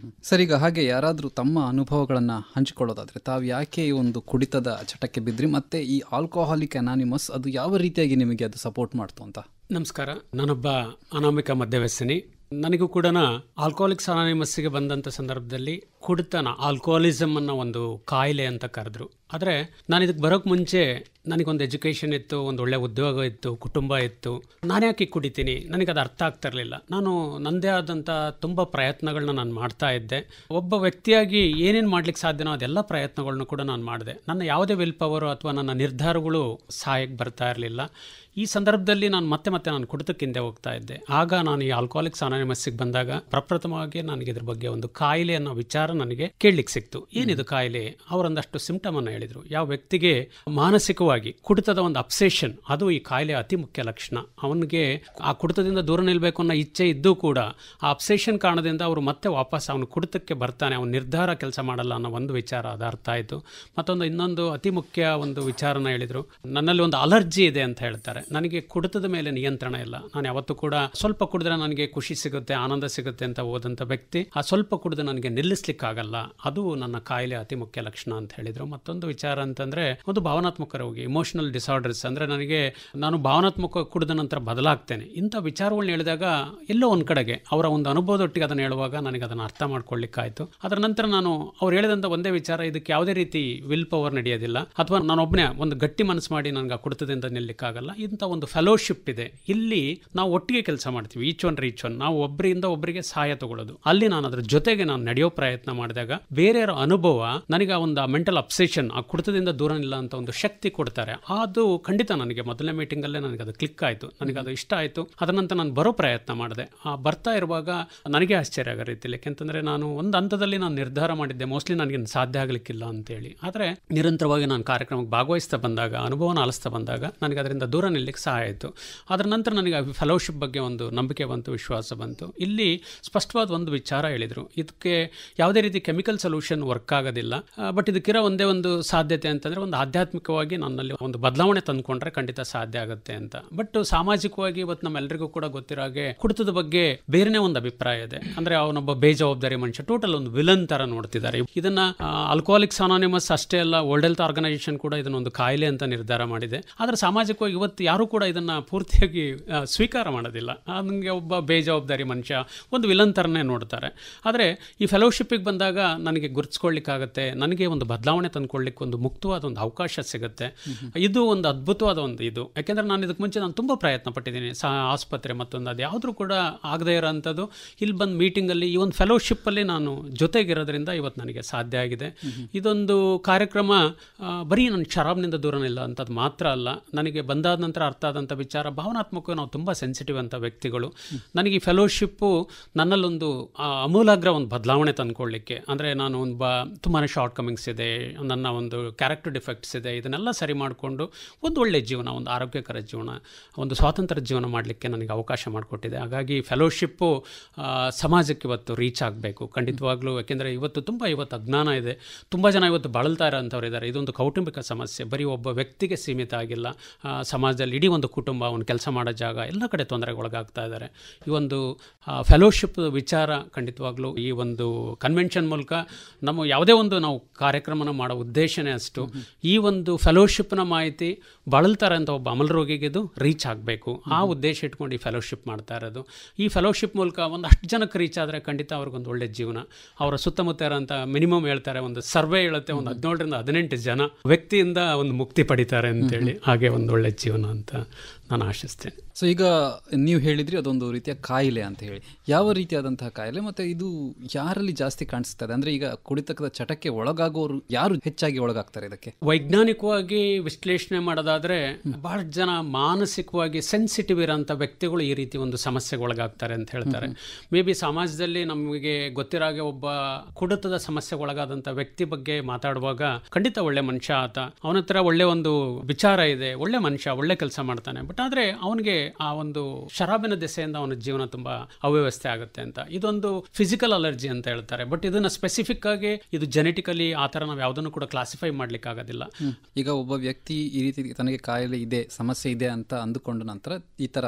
ಸರ್, ಈಗ ಹಾಗೆ ಯಾರಾದರೂ ತಮ್ಮ ಅನುಭವಗಳನ್ನು ಹಂಚಿಕೊಳ್ಳೋದಾದ್ರೆ ತಾವು ಯಾಕೆ ಈ ಒಂದು ಕುಡಿತದ ಚಟಕ್ಕೆ ಬಿದ್ರಿ, ಮತ್ತೆ ಈ ಆಲ್ಕೋಹಾಲಿಕ್ ಅನಾನಿಮಸ್ ಅದು ಯಾವ ರೀತಿಯಾಗಿ ನಿಮಗೆ ಅದು ಸಪೋರ್ಟ್ ಮಾಡ್ತು ಅಂತ? ನಮಸ್ಕಾರ. ನಾನೊಬ್ಬ ಅನಾಮಿಕ ಮದ್ಯವ್ಯಸನಿ. ನನಗೂ ಕೂಡ ಆಲ್ಕೋಹಾಲಿಕ್ಸ್ ಅನಾನಿಮಸ್ಸಿಗೆ ಬಂದಂಥ ಸಂದರ್ಭದಲ್ಲಿ ಕುಡಿತನ, ಆಲ್ಕೋಹಾಲಿಸಮ್ ಅನ್ನೋ ಒಂದು ಕಾಯಿಲೆ ಅಂತ ಕರೆದ್ರು. ಆದರೆ ನಾನು ಇದಕ್ಕೆ ಬರೋಕ್ಕೆ ಮುಂಚೆ ನನಗೊಂದು ಎಜುಕೇಷನ್ ಇತ್ತು, ಒಂದು ಒಳ್ಳೆ ಉದ್ಯೋಗ ಇತ್ತು, ಕುಟುಂಬ ಇತ್ತು. ನಾನು ಯಾಕೆ ಕುಡಿತೀನಿ, ನನಗೆ ಅದು ಅರ್ಥ ಆಗ್ತಾ ಇರಲಿಲ್ಲ. ನಾನು ನನ್ನದೇ ಆದಂಥ ತುಂಬ ಪ್ರಯತ್ನಗಳನ್ನ ನಾನು ಮಾಡ್ತಾ ಇದ್ದೆ. ಒಬ್ಬ ವ್ಯಕ್ತಿಯಾಗಿ ಏನೇನು ಮಾಡ್ಲಿಕ್ಕೆ ಸಾಧ್ಯನೋ ಅದೆಲ್ಲ ಪ್ರಯತ್ನಗಳನ್ನ ಕೂಡ ನಾನು ಮಾಡಿದೆ. ನನ್ನ ಯಾವುದೇ ವಿಲ್ ಪವರು ಅಥವಾ ನನ್ನ ನಿರ್ಧಾರಗಳು ಸಹಾಯಕ್ಕೆ ಬರ್ತಾ ಇರಲಿಲ್ಲ. ಈ ಸಂದರ್ಭದಲ್ಲಿ ನಾನು ಮತ್ತೆ ನಾನು ಕುಡಿತಕ್ಕೆ ಹಿಂದೆ ಹೋಗ್ತಾ ಇದ್ದೆ. ಆಗ ನಾನು ಈ ಆಲ್ಕೋಹಾಲಿಕ್ಸ್ ಅನಾನಿಮಸ್ಸಿಗೆ ಬಂದಾಗ ಪ್ರಪ್ರಥಮವಾಗಿ ನನಗೆ ಇದ್ರ ಬಗ್ಗೆ ಒಂದು ಕಾಯಿಲೆ ಅನ್ನೋ ವಿಚಾರ ನನಗೆ ಕೇಳಲಿಕ್ಕೆ ಸಿಕ್ತು. ಏನಿದು ಕಾಯಿಲೆ? ಅವರೊಂದಷ್ಟು ಸಿಂಪ್ಟಮನ್ನು ಹೇಳಿದರು. ಯಾವ ವ್ಯಕ್ತಿಗೆ ಮಾನಸಿಕವಾಗಿ ಕುಡಿತದ ಒಂದು ಅಬ್ಸೆಷನ್, ಅದು ಈ ಕಾಯಿಲೆ ಅತಿ ಮುಖ್ಯ ಲಕ್ಷಣ. ಅವನಿಗೆ ಆ ಕುಡಿತದಿಂದ ದೂರ ನಿಲ್ಲಬೇಕು ಅನ್ನೋ ಇಚ್ಛೆ ಇದ್ದೂ ಕೂಡ ಆ ಅಬ್ಸೆಷನ್ ಕಾರಣದಿಂದ ಅವರು ಮತ್ತೆ ವಾಪಸ್ ಅವನು ಕುಡಿತಕ್ಕೆ ಬರ್ತಾನೆ, ಅವನ ನಿರ್ಧಾರ ಕೆಲಸ ಮಾಡಲ್ಲ ಅನ್ನೋ ಒಂದು ವಿಚಾರ ಅದು ಅರ್ಥ ಆಯಿತು. ಇನ್ನೊಂದು ಅತಿ ಮುಖ್ಯ ಒಂದು ವಿಚಾರನ ಹೇಳಿದರು. ನನ್ನಲ್ಲಿ ಒಂದು ಅಲರ್ಜಿ ಇದೆ ಅಂತ ಹೇಳ್ತಾರೆ. ನನಗೆ ಕುಡಿತದ ಮೇಲೆ ನಿಯಂತ್ರಣ ಇಲ್ಲ. ನಾನು ಯಾವತ್ತೂ ಕೂಡ ಸ್ವಲ್ಪ ಕುಡಿದ್ರೆ ನನಗೆ ಖುಷಿ ಸಿಗುತ್ತೆ, ಆನಂದ ಸಿಗುತ್ತೆ ಅಂತ ಹೋದಂಥ ವ್ಯಕ್ತಿ, ಆ ಸ್ವಲ್ಪ ಕುಡಿದು ನನಗೆ ನಿಲ್ಲಿಸ್ಲಿಕ್ಕಾಗಲ್ಲ. ಅದು ನನ್ನ ಕಾಯಿಲೆ ಅತಿ ಮುಖ್ಯ ಲಕ್ಷಣ ಅಂತ ಹೇಳಿದರು. ಮತ್ತೊಂದು ವಿಚಾರ ಅಂತಂದರೆ ಒಂದು ಭಾವನಾತ್ಮಕ ರೋಗಿ, ಇಮೋಷನಲ್ ಡಿಸಾರ್ಡರ್ಸ್. ಅಂದರೆ ನಾನು ಭಾವನಾತ್ಮಕ ಕುಡಿದ ನಂತರ ಬದಲಾಗ್ತೇನೆ. ಇಂಥ ವಿಚಾರಗಳನ್ನ ಹೇಳಿದಾಗ ಎಲ್ಲೋ ಒಂದು ಕಡೆಗೆ ಅವರ ಒಂದು ಅನುಭವದೊಟ್ಟಿಗೆ ಅದನ್ನು ಹೇಳುವಾಗ ನನಗೆ ಅದನ್ನು ಅರ್ಥ ಮಾಡ್ಕೊಳ್ಳಿಕ್ಕಾಯಿತು. ಅದರ ನಂತರ ನಾನು ಅವ್ರು ಹೇಳಿದಂಥ ಒಂದೇ ವಿಚಾರ, ಇದಕ್ಕೆ ಯಾವುದೇ ರೀತಿ ವಿಲ್ ಪವರ್ ನಡೆಯೋದಿಲ್ಲ ಅಥವಾ ನಾನೊಬ್ಬನೇ ಒಂದು ಗಟ್ಟಿ ಮನಸ್ಸು ಮಾಡಿ ನನಗೆ ಆ ಕುಡಿತದಿಂದ ನಿಲ್ಲಕ್ಕಾಗಲ್ಲ. ಇಂಥ ಒಂದು ಫೆಲೋಶಿಪ್ ಇದೆ. ಇಲ್ಲಿ ನಾವು ಒಟ್ಟಿಗೆ ಕೆಲಸ ಮಾಡ್ತೀವಿ, ಈಚ್ ಒನ್ ರೀಚ್ ಒನ್. ನಾವು ಒಬ್ಬರಿಂದ ಒಬ್ಬರಿಗೆ ಸಹಾಯ ತಗೊಳ್ಳೋದು. ಅಲ್ಲಿ ನಾನು ಅದ್ರ ಜೊತೆಗೆ ನಾನು ನಡೆಯೋ ಪ್ರಯತ್ನ ಮಾಡಿದಾಗ ಬೇರೆಯವರ ಅನುಭವ ನನಗೆ ಆ ಒಂದು ಮೆಂಟಲ್ ಅಬ್ಸೆಷನ್, ಆ ಕುಡಿತದಿಂದ ದೂರ ನಿಲ್ಲ ಅಂತ ಒಂದು ಶಕ್ತಿ ಕೊಡ್ತಾರೆ. ಅದು ಖಂಡಿತ ನನಗೆ ಮೊದಲನೇ ಮೀಟಿಂಗಲ್ಲೇ ನನಗೆ ಅದು ಕ್ಲಿಕ್ ಆಯಿತು, ನನಗೆ ಅದು ಇಷ್ಟ ಆಯಿತು. ಅದರ ನಂತರ ನಾನು ಬರೋ ಪ್ರಯತ್ನ ಮಾಡಿದೆ. ಬರ್ತಾ ಇರುವಾಗ ನನಗೆ ಆಶ್ಚರ್ಯ ಆಗೋ ರೀತಿಯಲ್ಲಿ, ಯಾಕೆಂತಂದರೆ ನಾನು ಒಂದು ಹಂತದಲ್ಲಿ ನಾನು ನಿರ್ಧಾರ ಮಾಡಿದ್ದೆ ಮೋಸ್ಟ್ಲಿ ನನಗೆ ಸಾಧ್ಯ ಆಗಲಿಕ್ಕಿಲ್ಲ ಅಂತೇಳಿ. ಆದರೆ ನಿರಂತರವಾಗಿ ನಾನು ಕಾರ್ಯಕ್ರಮಕ್ಕೆ ಭಾಗವಹಿಸ್ತಾ ಬಂದಾಗ, ಅನುಭವನ ಆಲಿಸ್ತಾ ಬಂದಾಗ ನನಗೆ ಅದರಿಂದ ದೂರ ನಿಲ್ಲಕ್ಕೆ ಸಹಾಯ ಆಯಿತು. ಅದರ ನಂತರ ನನಗೆ ಫೆಲೋಶಿಪ್ ಬಗ್ಗೆ ಒಂದು ನಂಬಿಕೆ ಬಂತು, ವಿಶ್ವಾಸ ಬಂತು. ಇಲ್ಲಿ ಸ್ಪಷ್ಟವಾದ ಒಂದು ವಿಚಾರ ಹೇಳಿದರು, ಇದಕ್ಕೆ ಯಾವುದೇ ರೀತಿ ಕೆಮಿಕಲ್ ಸೊಲ್ಯೂಷನ್ ವರ್ಕ್ ಆಗೋದಿಲ್ಲ. ಬಟ್ ಇದಕ್ಕಿರೋ ಒಂದೇ ಒಂದು ಸಾಧ್ಯತೆ ಅಂತಂದರೆ ಒಂದು ಆಧ್ಯಾತ್ಮಿಕವಾಗಿ ನನ್ನಲ್ಲಿ ಒಂದು ಬದಲಾವಣೆ ತಂದುಕೊಂಡ್ರೆ ಖಂಡಿತ ಸಾಧ್ಯ ಆಗುತ್ತೆ ಅಂತ. ಬಟ್ ಸಾಮಾಜಿಕವಾಗಿ ಇವತ್ತು ನಮ್ಮೆಲ್ಲರಿಗೂ ಕೂಡ ಗೊತ್ತಿರೋ ಹಾಗೆ ಕುಡಿತದ ಬಗ್ಗೆ ಬೇರೆನೇ ಒಂದು ಅಭಿಪ್ರಾಯ ಇದೆ. ಅಂದರೆ ಅವನೊಬ್ಬ ಬೇಜವಾಬ್ದಾರಿ ಮನುಷ್ಯ, ಟೋಟಲ್ ಒಂದು ವಿಲನ್ ಥರ ನೋಡ್ತಿದ್ದಾರೆ. ಇದನ್ನು ಆಲ್ಕೋಹಾಲಿಕ್ಸ್ ಅನಾನಿಮಸ್ ಅಷ್ಟೇ ಅಲ್ಲ, ವರ್ಲ್ಡ್ ಹೆಲ್ತ್ ಆರ್ಗನೈಸೇಷನ್ ಕೂಡ ಇದನ್ನೊಂದು ಕಾಯಿಲೆ ಅಂತ ನಿರ್ಧಾರ ಮಾಡಿದೆ. ಆದರೆ ಸಾಮಾಜಿಕವಾಗಿ ಇವತ್ತು ಯಾರು ಕೂಡ ಇದನ್ನು ಪೂರ್ತಿಯಾಗಿ ಸ್ವೀಕಾರ ಮಾಡೋದಿಲ್ಲ. ನನಗೆ ಒಬ್ಬ ಬೇಜವಾಬ್ದಾರಿ ಮನುಷ್ಯ, ಒಂದು ವಿಲನ್ ಥರನೇ ನೋಡ್ತಾರೆ. ಆದರೆ ಈ ಫೆಲೋಶಿಪ್ಪಿಗೆ ಬಂದಾಗ ನನಗೆ ಗುರುತಿಸ್ಕೊಳ್ಳಿಕ್ಕಾಗತ್ತೆ, ನನಗೆ ಒಂದು ಬದಲಾವಣೆ ತಂದುಕೊಳ್ಳಿಕ್ಕೆ ಒಂದು ಮುಕ್ತವಾದ ಒಂದು ಅವಕಾಶ ಸಿಗುತ್ತೆ. ಇದು ಒಂದು ಅದ್ಭುತವಾದ ಒಂದು ಇದು. ಯಾಕೆಂದರೆ ನಾನು ಇದಕ್ಕೆ ಮುಂಚೆ ನಾನು ತುಂಬ ಪ್ರಯತ್ನ ಪಟ್ಟಿದ್ದೀನಿ, ಆಸ್ಪತ್ರೆ ಮತ್ತೊಂದು ಅದು ಯಾವುದೂ ಕೂಡ ಆಗದೇ ಇರೋಂಥದ್ದು. ಇಲ್ಲಿ ಬಂದು ಮೀಟಿಂಗಲ್ಲಿ ಈ ಒಂದು ಫೆಲೋಶಿಪ್ಪಲ್ಲಿ ನಾನು ಜೊತೆಗಿರೋದ್ರಿಂದ ಇವತ್ತು ನನಗೆ ಸಾಧ್ಯ ಆಗಿದೆ. ಇದೊಂದು ಕಾರ್ಯಕ್ರಮ ಬರೀ ನನ್ನ ಶರಾಬ್ನಿಂದ ದೂರನಿಲ್ಲ ಅಂಥದ್ದು ಮಾತ್ರ ಅಲ್ಲ, ನನಗೆ ಬಂದಾದ ನಂತರ ಅರ್ಥ ಆದಂಥ ವಿಚಾರ, ಭಾವನಾತ್ಮಕವಾಗಿ ನಾವು ತುಂಬ ಸೆನ್ಸಿಟಿವ್ ಅಂತ ವ್ಯಕ್ತಿಗಳು. ನನಗೆ ಈ ಫೆಲೋಶಿಪ್ಪು ನನ್ನಲ್ಲೊಂದು ಅಮೂಲಾಗ್ರ ಒಂದು ಬದಲಾವಣೆ ತಂದುಕೊಳ್ಳಿಕ್ಕೆ, ಅಂದರೆ ನಾನು ಒಂದು ತುಂಬಾ ಶಾರ್ಟ್ ಕಮಿಂಗ್ಸ್ ಇದೆ, ನನ್ನ ಒಂದು ಕ್ಯಾರೆಕ್ಟರ್ ಡಿಫೆಕ್ಟ್ಸ್ ಇದೆ, ಇದನ್ನೆಲ್ಲ ಸರಿ ಮಾಡಿಕೊಂಡು ಒಂದು ಒಳ್ಳೆಯ ಜೀವನ, ಒಂದು ಆರೋಗ್ಯಕರ ಜೀವನ, ಒಂದು ಸ್ವಾತಂತ್ರ್ಯ ಜೀವನ ಮಾಡಲಿಕ್ಕೆ ನನಗೆ ಅವಕಾಶ ಮಾಡಿಕೊಟ್ಟಿದೆ. ಹಾಗಾಗಿ ಫೆಲೋಶಿಪ್ಪು ಸಮಾಜಕ್ಕೆ ಇವತ್ತು ರೀಚ್ ಆಗಬೇಕು ಖಂಡಿತವಾಗ್ಲೂ. ಯಾಕೆಂದರೆ ಇವತ್ತು ಅಜ್ಞಾನ ಇದೆ, ತುಂಬ ಜನ ಇವತ್ತು ಬಳಲ್ತಾ ಇರೋಂಥವ್ರು ಇದ್ದಾರೆ. ಇದೊಂದು ಕೌಟುಂಬಿಕ ಸಮಸ್ಯೆ, ಬರೀ ಒಬ್ಬ ವ್ಯಕ್ತಿಗೆ ಸೀಮಿತ ಆಗಿಲ್ಲ, ಸಮಾಜದಲ್ಲಿ ಇಡೀ ಒಂದು ಕುಟುಂಬ, ಒಂದು ಕೆಲಸ ಮಾಡೋ ಜಾಗ, ಎಲ್ಲ ಕಡೆ ತೊಂದರೆಗೊಳಗಾಗ್ತಾ ಇದ್ದಾರೆ. ಈ ಒಂದು ಫೆಲೋಶಿಪ್ ವಿಚಾರ ಖಂಡಿತವಾಗ್ಲೂ ಈ ಒಂದು ಕನ್ವೆನ್ಷನ್ ಮೂಲಕ ನಮ್ಮ ಯಾವುದೇ ಒಂದು ನಾವು ಕಾರ್ಯಕ್ರಮನ ಮಾಡೋ ಉದ್ದೇಶನೇ ಅಷ್ಟು. ಈ ಒಂದು ಫೆಲೋಶಿಪ್ನ ಮಾಹಿತಿ ಬಳಲ್ತಾರೆ ಅಂತ ಒಬ್ಬ ಅಮಲ ರೋಗಿಗೆ ಇದು ರೀಚ್ ಆಗಬೇಕು, ಆ ಉದ್ದೇಶ ಇಟ್ಕೊಂಡು ಈ ಫೆಲೋಶಿಪ್ ಮಾಡ್ತಾ ಇರೋದು. ಈ ಫೆಲೋಶಿಪ್ ಮೂಲಕ ಒಂದಷ್ಟು ಜನಕ್ಕೆ ರೀಚ್ ಆದರೆ ಖಂಡಿತ ಅವ್ರಿಗೊಂದು ಒಳ್ಳೆ ಜೀವನ. ಅವರ ಸುತ್ತಮುತ್ತ ಇರೋಂಥ ಮಿನಿಮಮ್ ಹೇಳ್ತಾರೆ, ಒಂದು ಸರ್ವೆ ಹೇಳುತ್ತೆ, ಒಂದು 17ರಿಂದ 18 ಜನ ವ್ಯಕ್ತಿಯಿಂದ ಒಂದು ಮುಕ್ತಿ ಪಡಿತಾರೆ ಅಂತೇಳಿ. ಹಾಗೆ ಒಂದು ಒಳ್ಳೆ ಜೀವನ ಅಂತ ನಾನು ಆಶಿಸ್ತೇನೆ. ಸೊ ಈಗ ನೀವು ಹೇಳಿದ್ರಿ ಅದೊಂದು ರೀತಿಯ ಕಾಯಿಲೆ ಅಂತ ಹೇಳಿ, ಯಾವ ರೀತಿಯಾದಂತಹ ಕಾಯಿಲೆ ಮತ್ತು ಇದು ಯಾರಲ್ಲಿ ಜಾಸ್ತಿ ಕಾಣಿಸ್ತದೆ? ಅಂದರೆ ಈಗ ಕುಡಿತದ ಚಟಕ್ಕೆ ಒಳಗಾಗೋರು ಯಾರು ಹೆಚ್ಚಾಗಿ ಒಳಗಾಗ್ತಾರೆ ಇದಕ್ಕೆ? ವೈಜ್ಞಾನಿಕವಾಗಿ ವಿಶ್ಲೇಷಣೆ ಮಾಡೋದಾದರೆ ಬಹಳ ಜನ ಮಾನಸಿಕವಾಗಿ ಸೆನ್ಸಿಟಿವ್ ಇರೋಂಥ ವ್ಯಕ್ತಿಗಳು ಈ ರೀತಿ ಒಂದು ಸಮಸ್ಯೆಗೆ ಒಳಗಾಗ್ತಾರೆ ಅಂತ ಹೇಳ್ತಾರೆ. ಮೇ ಬಿ ಸಮಾಜದಲ್ಲಿ ನಮಗೆ ಗೊತ್ತಿರಾಗೆ ಒಬ್ಬ ಕುಡಿತದ ಸಮಸ್ಯೆಗೆ ಒಳಗಾದಂಥ ವ್ಯಕ್ತಿ ಬಗ್ಗೆ ಮಾತಾಡುವಾಗ ಖಂಡಿತ ಒಳ್ಳೆ ಮನುಷ್ಯ ಆತ, ಅವನ ಹತ್ರ ಒಳ್ಳೆ ಒಂದು ವಿಚಾರ ಇದೆ, ಒಳ್ಳೆ ಮನುಷ್ಯ, ಒಳ್ಳೆ ಕೆಲಸ ಮಾಡ್ತಾನೆ. ಬಟ್ ಆದರೆ ಅವನಿಗೆ ಆ ಒಂದು ಶರಾಬಿನ ದೆಸೆಯಿಂದ ಅವನ ಜೀವನ ತುಂಬ ಅವ್ಯವಸ್ಥೆ ಆಗುತ್ತೆ ಅಂತ. ಇದೊಂದು ಫಿಸಿಕಲ್ ಅಲರ್ಜಿ ಅಂತ ಹೇಳ್ತಾರೆ. ಬಟ್ ಇದನ್ನು ಸ್ಪೆಸಿಫಿಕ್ ಆಗಿ ಇದು ಜೆನೆಟಿಕಲಿ ಆ ಥರ ನಾವು ಯಾವುದನ್ನು ಕೂಡ ಕ್ಲಾಸಿಫೈ ಮಾಡ್ಲಿಕ್ಕೆ ಆಗೋದಿಲ್ಲ. ಈಗ ಒಬ್ಬ ವ್ಯಕ್ತಿ ಈ ರೀತಿ ತನಗೆ ಕಾಯಿಲೆ ಇದೆ, ಸಮಸ್ಯೆ ಇದೆ ಅಂತ ಅಂದುಕೊಂಡ ನಂತರ ಈ ಥರ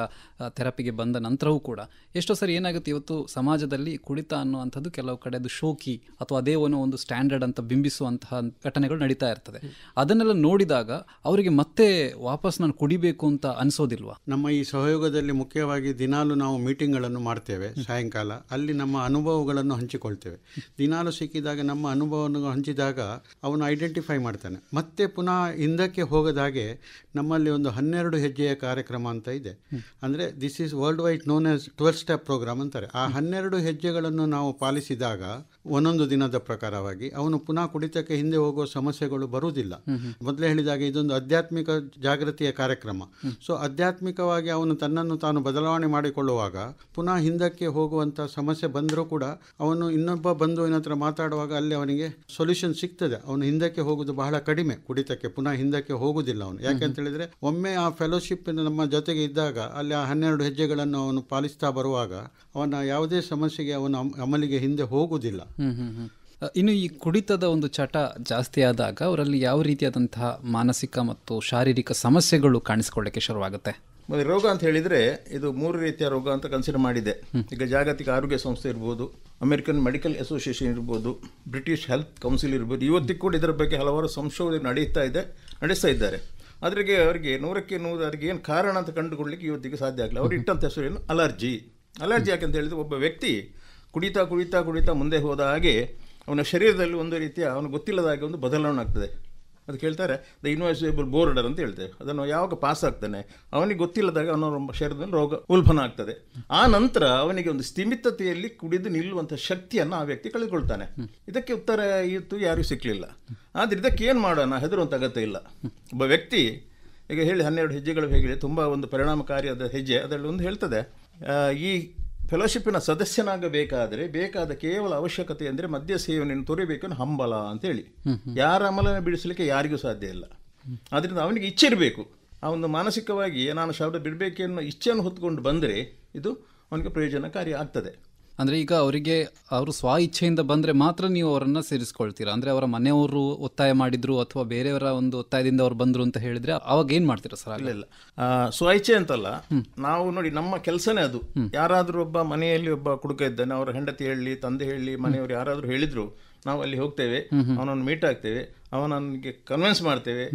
ಥೆರಪಿಗೆ ಬಂದ ನಂತರವೂ ಕೂಡ ಎಷ್ಟೋ ಸರಿ ಏನಾಗುತ್ತೆ, ಇವತ್ತು ಸಮಾಜದಲ್ಲಿ ಕುಡಿತ ಅನ್ನುವಂಥದ್ದು ಕೆಲವು ಕಡೆ ಅದು ಶೋಕಿ ಅಥವಾ ಅದೇ ಒಂದು ಸ್ಟ್ಯಾಂಡರ್ಡ್ ಅಂತ ಬಿಂಬಿಸುವಂತಹ ಘಟನೆಗಳು ನಡೀತಾ ಇರ್ತದೆ. ಅದನ್ನೆಲ್ಲ ನೋಡಿದಾಗ ಅವರಿಗೆ ಮತ್ತೆ ವಾಪಸ್ ನಾನು ಕುಡಿಬೇಕು ಅಂತ ಅನಿಸೋದಿಲ್ವಾ? ನಮ್ಮ ಈ ಸಹಯೋಗದಲ್ಲಿ ಮುಖ್ಯವಾಗಿ ದಿನಾಲು ನಾವು ಮೀಟಿಂಗ್ಗಳನ್ನು ಮಾಡ್ತೇವೆ ಸಾಯಂಕಾಲ. ಅಲ್ಲಿ ನಮ್ಮ ಅನುಭವಗಳನ್ನು ಹಂಚಿಕೊಳ್ತೇವೆ. ದಿನಾಲು ಸಿಕ್ಕಿದಾಗ ನಮ್ಮ ಅನುಭವವನ್ನು ಹಂಚಿದಾಗ ಅವನು ಐಡೆಂಟಿಫೈ ಮಾಡ್ತಾನೆ. ಮತ್ತೆ ಪುನಃ ಹಿಂದಕ್ಕೆ ಹೋಗದಾಗೆ ನಮ್ಮಲ್ಲಿ ಒಂದು 12 ಹೆಜ್ಜೆಯ ಕಾರ್ಯಕ್ರಮ ಅಂತ ಇದೆ. ಅಂದರೆ this is world wide known as 12 step programme ಅಂತಾರೆ. ಆ 12 ಹೆಜ್ಜೆಗಳನ್ನು ನಾವು ಪಾಲಿಸಿದಾಗ ಒಂದೊಂದು ದಿನದ ಪ್ರಕಾರವಾಗಿ ಅವನು ಪುನಃ ಕುಡಿತಕ್ಕೆ ಹಿಂದೆ ಹೋಗುವ ಸಮಸ್ಯೆಗಳು ಬರುವುದಿಲ್ಲ. ಮೊದಲೇ ಹೇಳಿದಾಗ ಇದೊಂದು ಆಧ್ಯಾತ್ಮಿಕ ಜಾಗೃತಿಯ ಕಾರ್ಯಕ್ರಮ. ಸೊ ಆಧ್ಯಾತ್ಮಿಕವಾಗಿ ಅವನು ತನ್ನನ್ನು ತಾನು ಬದಲಾವಣೆ ಮಾಡಿಕೊಳ್ಳುವಾಗ ಪುನಃ ಹಿಂದಕ್ಕೆ ಹೋಗುವಂಥ ಸಮಸ್ಯೆ ಬಂದರೂ ಕೂಡ ಅವನು ಇನ್ನೊಬ್ಬ ಬಂಧುವಿನ ಹತ್ರ ಮಾತಾಡುವಾಗ ಅಲ್ಲಿ ಅವನಿಗೆ ಸೊಲ್ಯೂಷನ್ ಸಿಗ್ತದೆ. ಅವನು ಹಿಂದಕ್ಕೆ ಹೋಗುವುದು ಬಹಳ ಕಡಿಮೆ, ಕುಡಿತಕ್ಕೆ ಪುನಃ ಹಿಂದಕ್ಕೆ ಹೋಗುವುದಿಲ್ಲ ಅವನು. ಯಾಕೆಂತ ಹೇಳಿದರೆ ಒಮ್ಮೆ ಆ ಫೆಲೋಶಿಪ್ ನಮ್ಮ ಜೊತೆಗೆ ಇದ್ದಾಗ ಅಲ್ಲಿ ಆ 12 ಹೆಜ್ಜೆಗಳನ್ನು ಅವನು ಪಾಲಿಸ್ತಾ ಬರುವಾಗ ಅವನ ಯಾವುದೇ ಸಮಸ್ಯೆಗೆ ಅವನು ಅಮಲಿಗೆ ಹಿಂದೆ ಹೋಗುವುದಿಲ್ಲ. ಇನ್ನು ಈ ಕುಡಿತದ ಒಂದು ಚಟ ಜಾಸ್ತಿ ಆದಾಗ ಅವರಲ್ಲಿ ಯಾವ ರೀತಿಯಾದಂತಹ ಮಾನಸಿಕ ಮತ್ತು ಶಾರೀರಿಕ ಸಮಸ್ಯೆಗಳು ಕಾಣಿಸ್ಕೊಳ್ಳಿಕ್ಕೆ ಶುರುವಾಗುತ್ತೆ? ಮತ್ತು ರೋಗ ಅಂತ ಹೇಳಿದರೆ ಇದು 3 ರೀತಿಯ ರೋಗ ಅಂತ ಕನ್ಸಿಡರ್ ಮಾಡಿದೆ. ಈಗ ಜಾಗತಿಕ ಆರೋಗ್ಯ ಸಂಸ್ಥೆ ಇರ್ಬೋದು, ಅಮೆರಿಕನ್ ಮೆಡಿಕಲ್ ಅಸೋಸಿಯೇಷನ್ ಇರ್ಬೋದು, ಬ್ರಿಟಿಷ್ ಹೆಲ್ತ್ ಕೌನ್ಸಿಲ್ ಇರ್ಬೋದು, ಇವತ್ತಿಗೂ ಕೂಡ ಇದರ ಬಗ್ಗೆ ಹಲವಾರು ಸಂಶೋಧನೆ ನಡೆಸ್ತಾ ಇದ್ದಾರೆ. ಅದ್ರಿಗೆ ಅವರಿಗೆ 100ಕ್ಕೆ 100 ಅದಕ್ಕೆ ಏನು ಕಾರಣ ಅಂತ ಕಂಡುಕೊಳ್ಳಲಿಕ್ಕೆ ಇವತ್ತಿಗೆ ಸಾಧ್ಯ ಆಗಲ್ಲ. ಅವ್ರು ಇಟ್ಟಂಥ ಹೆಸರು ಏನು? ಅಲರ್ಜಿ. ಯಾಕೆಂತ ಹೇಳಿದರೆ ಒಬ್ಬ ವ್ಯಕ್ತಿ ಕುಡಿತಾ ಮುಂದೆ ಹೋದ ಹಾಗೆ ಅವನ ಶರೀರದಲ್ಲಿ ಒಂದು ರೀತಿಯ ಅವನು ಗೊತ್ತಿಲ್ಲದ ಹಾಗೆ ಒಂದು ಬದಲಾವಣೆ ಆಗ್ತದೆ. ಅದು ಕೇಳ್ತಾರೆ ದ ಇನ್ವಾಸಿಬಲ್ ಬೋರ್ಡರ್ ಅಂತ ಹೇಳ್ತೇವೆ. ಅದನ್ನು ಯಾವಾಗ ಪಾಸ್ ಆಗ್ತಾನೆ ಅವನಿಗೆ ಗೊತ್ತಿಲ್ಲದಾಗ ಅವನ ಶರೀರದಲ್ಲಿ ರೋಗ ಉಲ್ಬಣ ಆಗ್ತದೆ. ಆ ನಂತರ ಅವನಿಗೆ ಒಂದು ಸ್ಥಿಮಿತತೆಯಲ್ಲಿ ಕುಡಿದು ನಿಲ್ಲುವಂಥ ಶಕ್ತಿಯನ್ನು ಆ ವ್ಯಕ್ತಿ ಕಳೆದುಕೊಳ್ತಾನೆ. ಇದಕ್ಕೆ ಉತ್ತರ ಇವತ್ತು ಯಾರಿಗೂ ಸಿಕ್ಕಲಿಲ್ಲ. ಆದರೆ ಇದಕ್ಕೆ ಏನು ಮಾಡೋಣ, ಹೆದರುವಂಥ ಅಗತ್ಯ ಇಲ್ಲ. ಒಬ್ಬ ವ್ಯಕ್ತಿ ಈಗ ಹೇಳಿ 12 ಹೆಜ್ಜೆಗಳು ಹೇಳಿ ತುಂಬ ಒಂದು ಪರಿಣಾಮಕಾರಿಯಾದ ಹೆಜ್ಜೆ. ಅದರಲ್ಲಿ ಒಂದು ಹೇಳ್ತದೆ, ಈ ಫೆಲೋಶಿಪ್ಪಿನ ಸದಸ್ಯನಾಗಬೇಕಾದರೆ ಬೇಕಾದ ಕೇವಲ ಅವಶ್ಯಕತೆ ಅಂದರೆ ಮದ್ಯ ಸೇವನೆಯನ್ನು ತೊರೆಯಬೇಕನ್ನು ಹಂಬಲ ಅಂತೇಳಿ. ಯಾರ ಅಮಲನ್ನು ಬಿಡಿಸಲಿಕ್ಕೆ ಯಾರಿಗೂ ಸಾಧ್ಯ ಇಲ್ಲ. ಆದ್ದರಿಂದ ಅವನಿಗೆ ಇಚ್ಛೆ ಇರಬೇಕು. ಆ ಒಂದು ಮಾನಸಿಕವಾಗಿ ನಾನು ಶಬ್ದ ಬಿಡಬೇಕೆನ್ನೋ ಇಚ್ಛೆಯನ್ನು ಹೊತ್ಕೊಂಡು ಬಂದರೆ ಇದು ಅವನಿಗೆ ಪ್ರಯೋಜನಕಾರಿ ಆಗ್ತದೆ. ಅಂದರೆ ಈಗ ಅವರಿಗೆ ಅವರು ಸ್ವ ಇಚ್ಛೆಯಿಂದ ಬಂದರೆ ಮಾತ್ರ ನೀವು ಅವರನ್ನು ಸೇರಿಸ್ಕೊಳ್ತೀರಾ? ಅಂದರೆ ಅವರ ಮನೆಯವರು ಒತ್ತಾಯ ಮಾಡಿದ್ರು ಅಥವಾ ಬೇರೆಯವರ ಒಂದು ಒತ್ತಾಯದಿಂದ ಅವ್ರು ಬಂದರು ಅಂತ ಹೇಳಿದರೆ ಅವಾಗ ಏನು ಮಾಡ್ತೀರಾ ಸರ್? ಇಲ್ಲ, ಸ್ವ ಇಚ್ಛೆ ಅಂತಲ್ಲ. ನಾವು ನೋಡಿ ನಮ್ಮ ಕೆಲಸನೇ ಅದು. ಯಾರಾದರೂ ಒಬ್ಬ ಮನೆಯಲ್ಲಿ ಒಬ್ಬ ಕುಡುಕ ಇದ್ದಾನೆ, ಅವರ ಹೆಂಡತಿ ಹೇಳಿ, ತಂದೆ ಹೇಳಿ, ಮನೆಯವರು ಯಾರಾದರೂ ಹೇಳಿದ್ರು ನಾವು ಅಲ್ಲಿ ಹೋಗ್ತೇವೆ, ಅವನನ್ನು ಮೀಟ್ ಆಗ್ತೇವೆ, ಅವನಿಗೆ ಕನ್ವಿನ್ಸ್ ಮಾಡ್ತೇವೆ,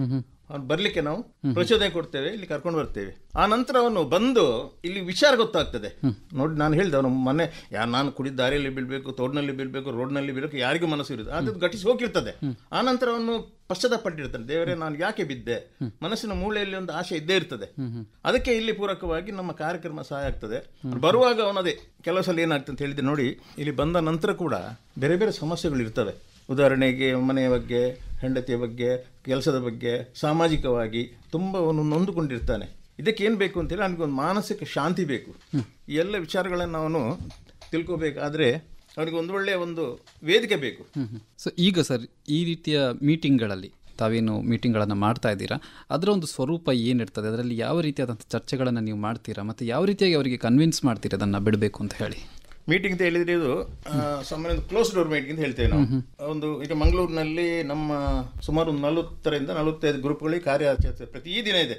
ಅವ್ನು ಬರ್ಲಿಕ್ಕೆ ನಾವು ಪ್ರಚೋದನೆ ಕೊಡ್ತೇವೆ, ಇಲ್ಲಿ ಕರ್ಕೊಂಡು ಬರ್ತೇವೆ. ಆ ನಂತರ ಅವನು ಬಂದು ಇಲ್ಲಿ ವಿಚಾರ ಗೊತ್ತಾಗ್ತದೆ. ನೋಡಿ, ನಾನು ಹೇಳ್ದೆ ಅವನು ಮನೆ ನಾನು ಕುಡಿದ ದಾರಿಯಲ್ಲಿ ಬೀಳ್ಬೇಕು, ತೋಡಿನಲ್ಲಿ ಬೀಳ್ಬೇಕು, ರೋಡ್ನಲ್ಲಿ ಬೀಳ್ಬೇಕು, ಯಾರಿಗೂ ಮನಸ್ಸು ಇರುತ್ತೆ, ಅದು ಘಟಿಸಿ ಹೋಗಿರ್ತದೆ. ಆ ನಂತರ ಅವನು ಪಶ್ಚಾತ್ತಾಪಟ್ಟಿರ್ತಾನೆ, ದೇವರೇ ನಾನು ಯಾಕೆ ಬಿದ್ದೆ, ಮನಸ್ಸಿನ ಮೂಳೆಯಲ್ಲಿ ಒಂದು ಆಶೆ ಇದ್ದೇ ಇರ್ತದೆ. ಅದಕ್ಕೆ ಇಲ್ಲಿ ಪೂರಕವಾಗಿ ನಮ್ಮ ಕಾರ್ಯಕ್ರಮ ಸಹಾಯ ಆಗ್ತದೆ. ಬರುವಾಗ ಅವನದೇ ಕೆಲವು ಸಲ ಏನಾಗ್ತದೆ ಅಂತ ಹೇಳಿದ್ರೆ, ನೋಡಿ ಇಲ್ಲಿ ಬಂದ ನಂತರ ಕೂಡ ಬೇರೆ ಬೇರೆ ಸಮಸ್ಯೆಗಳು ಇರ್ತವೆ. ಉದಾಹರಣೆಗೆ ಮನೆಯ ಬಗ್ಗೆ, ಹೆಂಡತಿಯ ಬಗ್ಗೆ, ಕೆಲಸದ ಬಗ್ಗೆ, ಸಾಮಾಜಿಕವಾಗಿ ತುಂಬ ಅವನು ನೊಂದುಕೊಂಡಿರ್ತಾನೆ. ಇದಕ್ಕೆ ಏನು ಬೇಕು ಅಂತೇಳಿ ಅವನಿಗೊಂದು ಮಾನಸಿಕ ಶಾಂತಿ ಬೇಕು. ಈ ಎಲ್ಲ ವಿಚಾರಗಳನ್ನು ಅವನು ತಿಳ್ಕೋಬೇಕಾದ್ರೆ ಅವನಿಗೆ ಒಂದು ಒಳ್ಳೆಯ ಒಂದು ವೇದಿಕೆ ಬೇಕು. ಸೊ ಈಗ ಸರ್, ಈ ರೀತಿಯ ಮೀಟಿಂಗ್ಗಳಲ್ಲಿ ತಾವೇನು ಮೀಟಿಂಗ್ಗಳನ್ನು ಮಾಡ್ತಾ ಇದ್ದೀರಾ, ಅದರ ಒಂದು ಸ್ವರೂಪ ಏನಿರ್ತದೆ, ಅದರಲ್ಲಿ ಯಾವ ರೀತಿಯಾದಂಥ ಚರ್ಚೆಗಳನ್ನು ನೀವು ಮಾಡ್ತೀರಾ, ಮತ್ತು ಯಾವ ರೀತಿಯಾಗಿ ಅವರಿಗೆ ಕನ್ವಿನ್ಸ್ ಮಾಡ್ತೀರಾ ಅದನ್ನು ಬಿಡಬೇಕು ಅಂತ ಹೇಳಿ? ಮೀಟಿಂಗ್ ಅಂತ ಹೇಳಿದ್ರೆ ಇದು ಸಾಮಾನ್ಯ ಕ್ಲೋಸ್ ಡೋರ್ ಮೀಟಿಂಗ್ ಅಂತ ಹೇಳ್ತೇವೆ ನಾವು. ಒಂದು ಈಗ ಮಂಗಳೂರಿನಲ್ಲಿ ನಮ್ಮ ಸುಮಾರು 40ರಿಂದ 45 ಗ್ರೂಪ್ಗಳಿಗೆ ಕಾರ್ಯಾಚರಣೆ ಪ್ರತಿ ದಿನ ಇದೆ.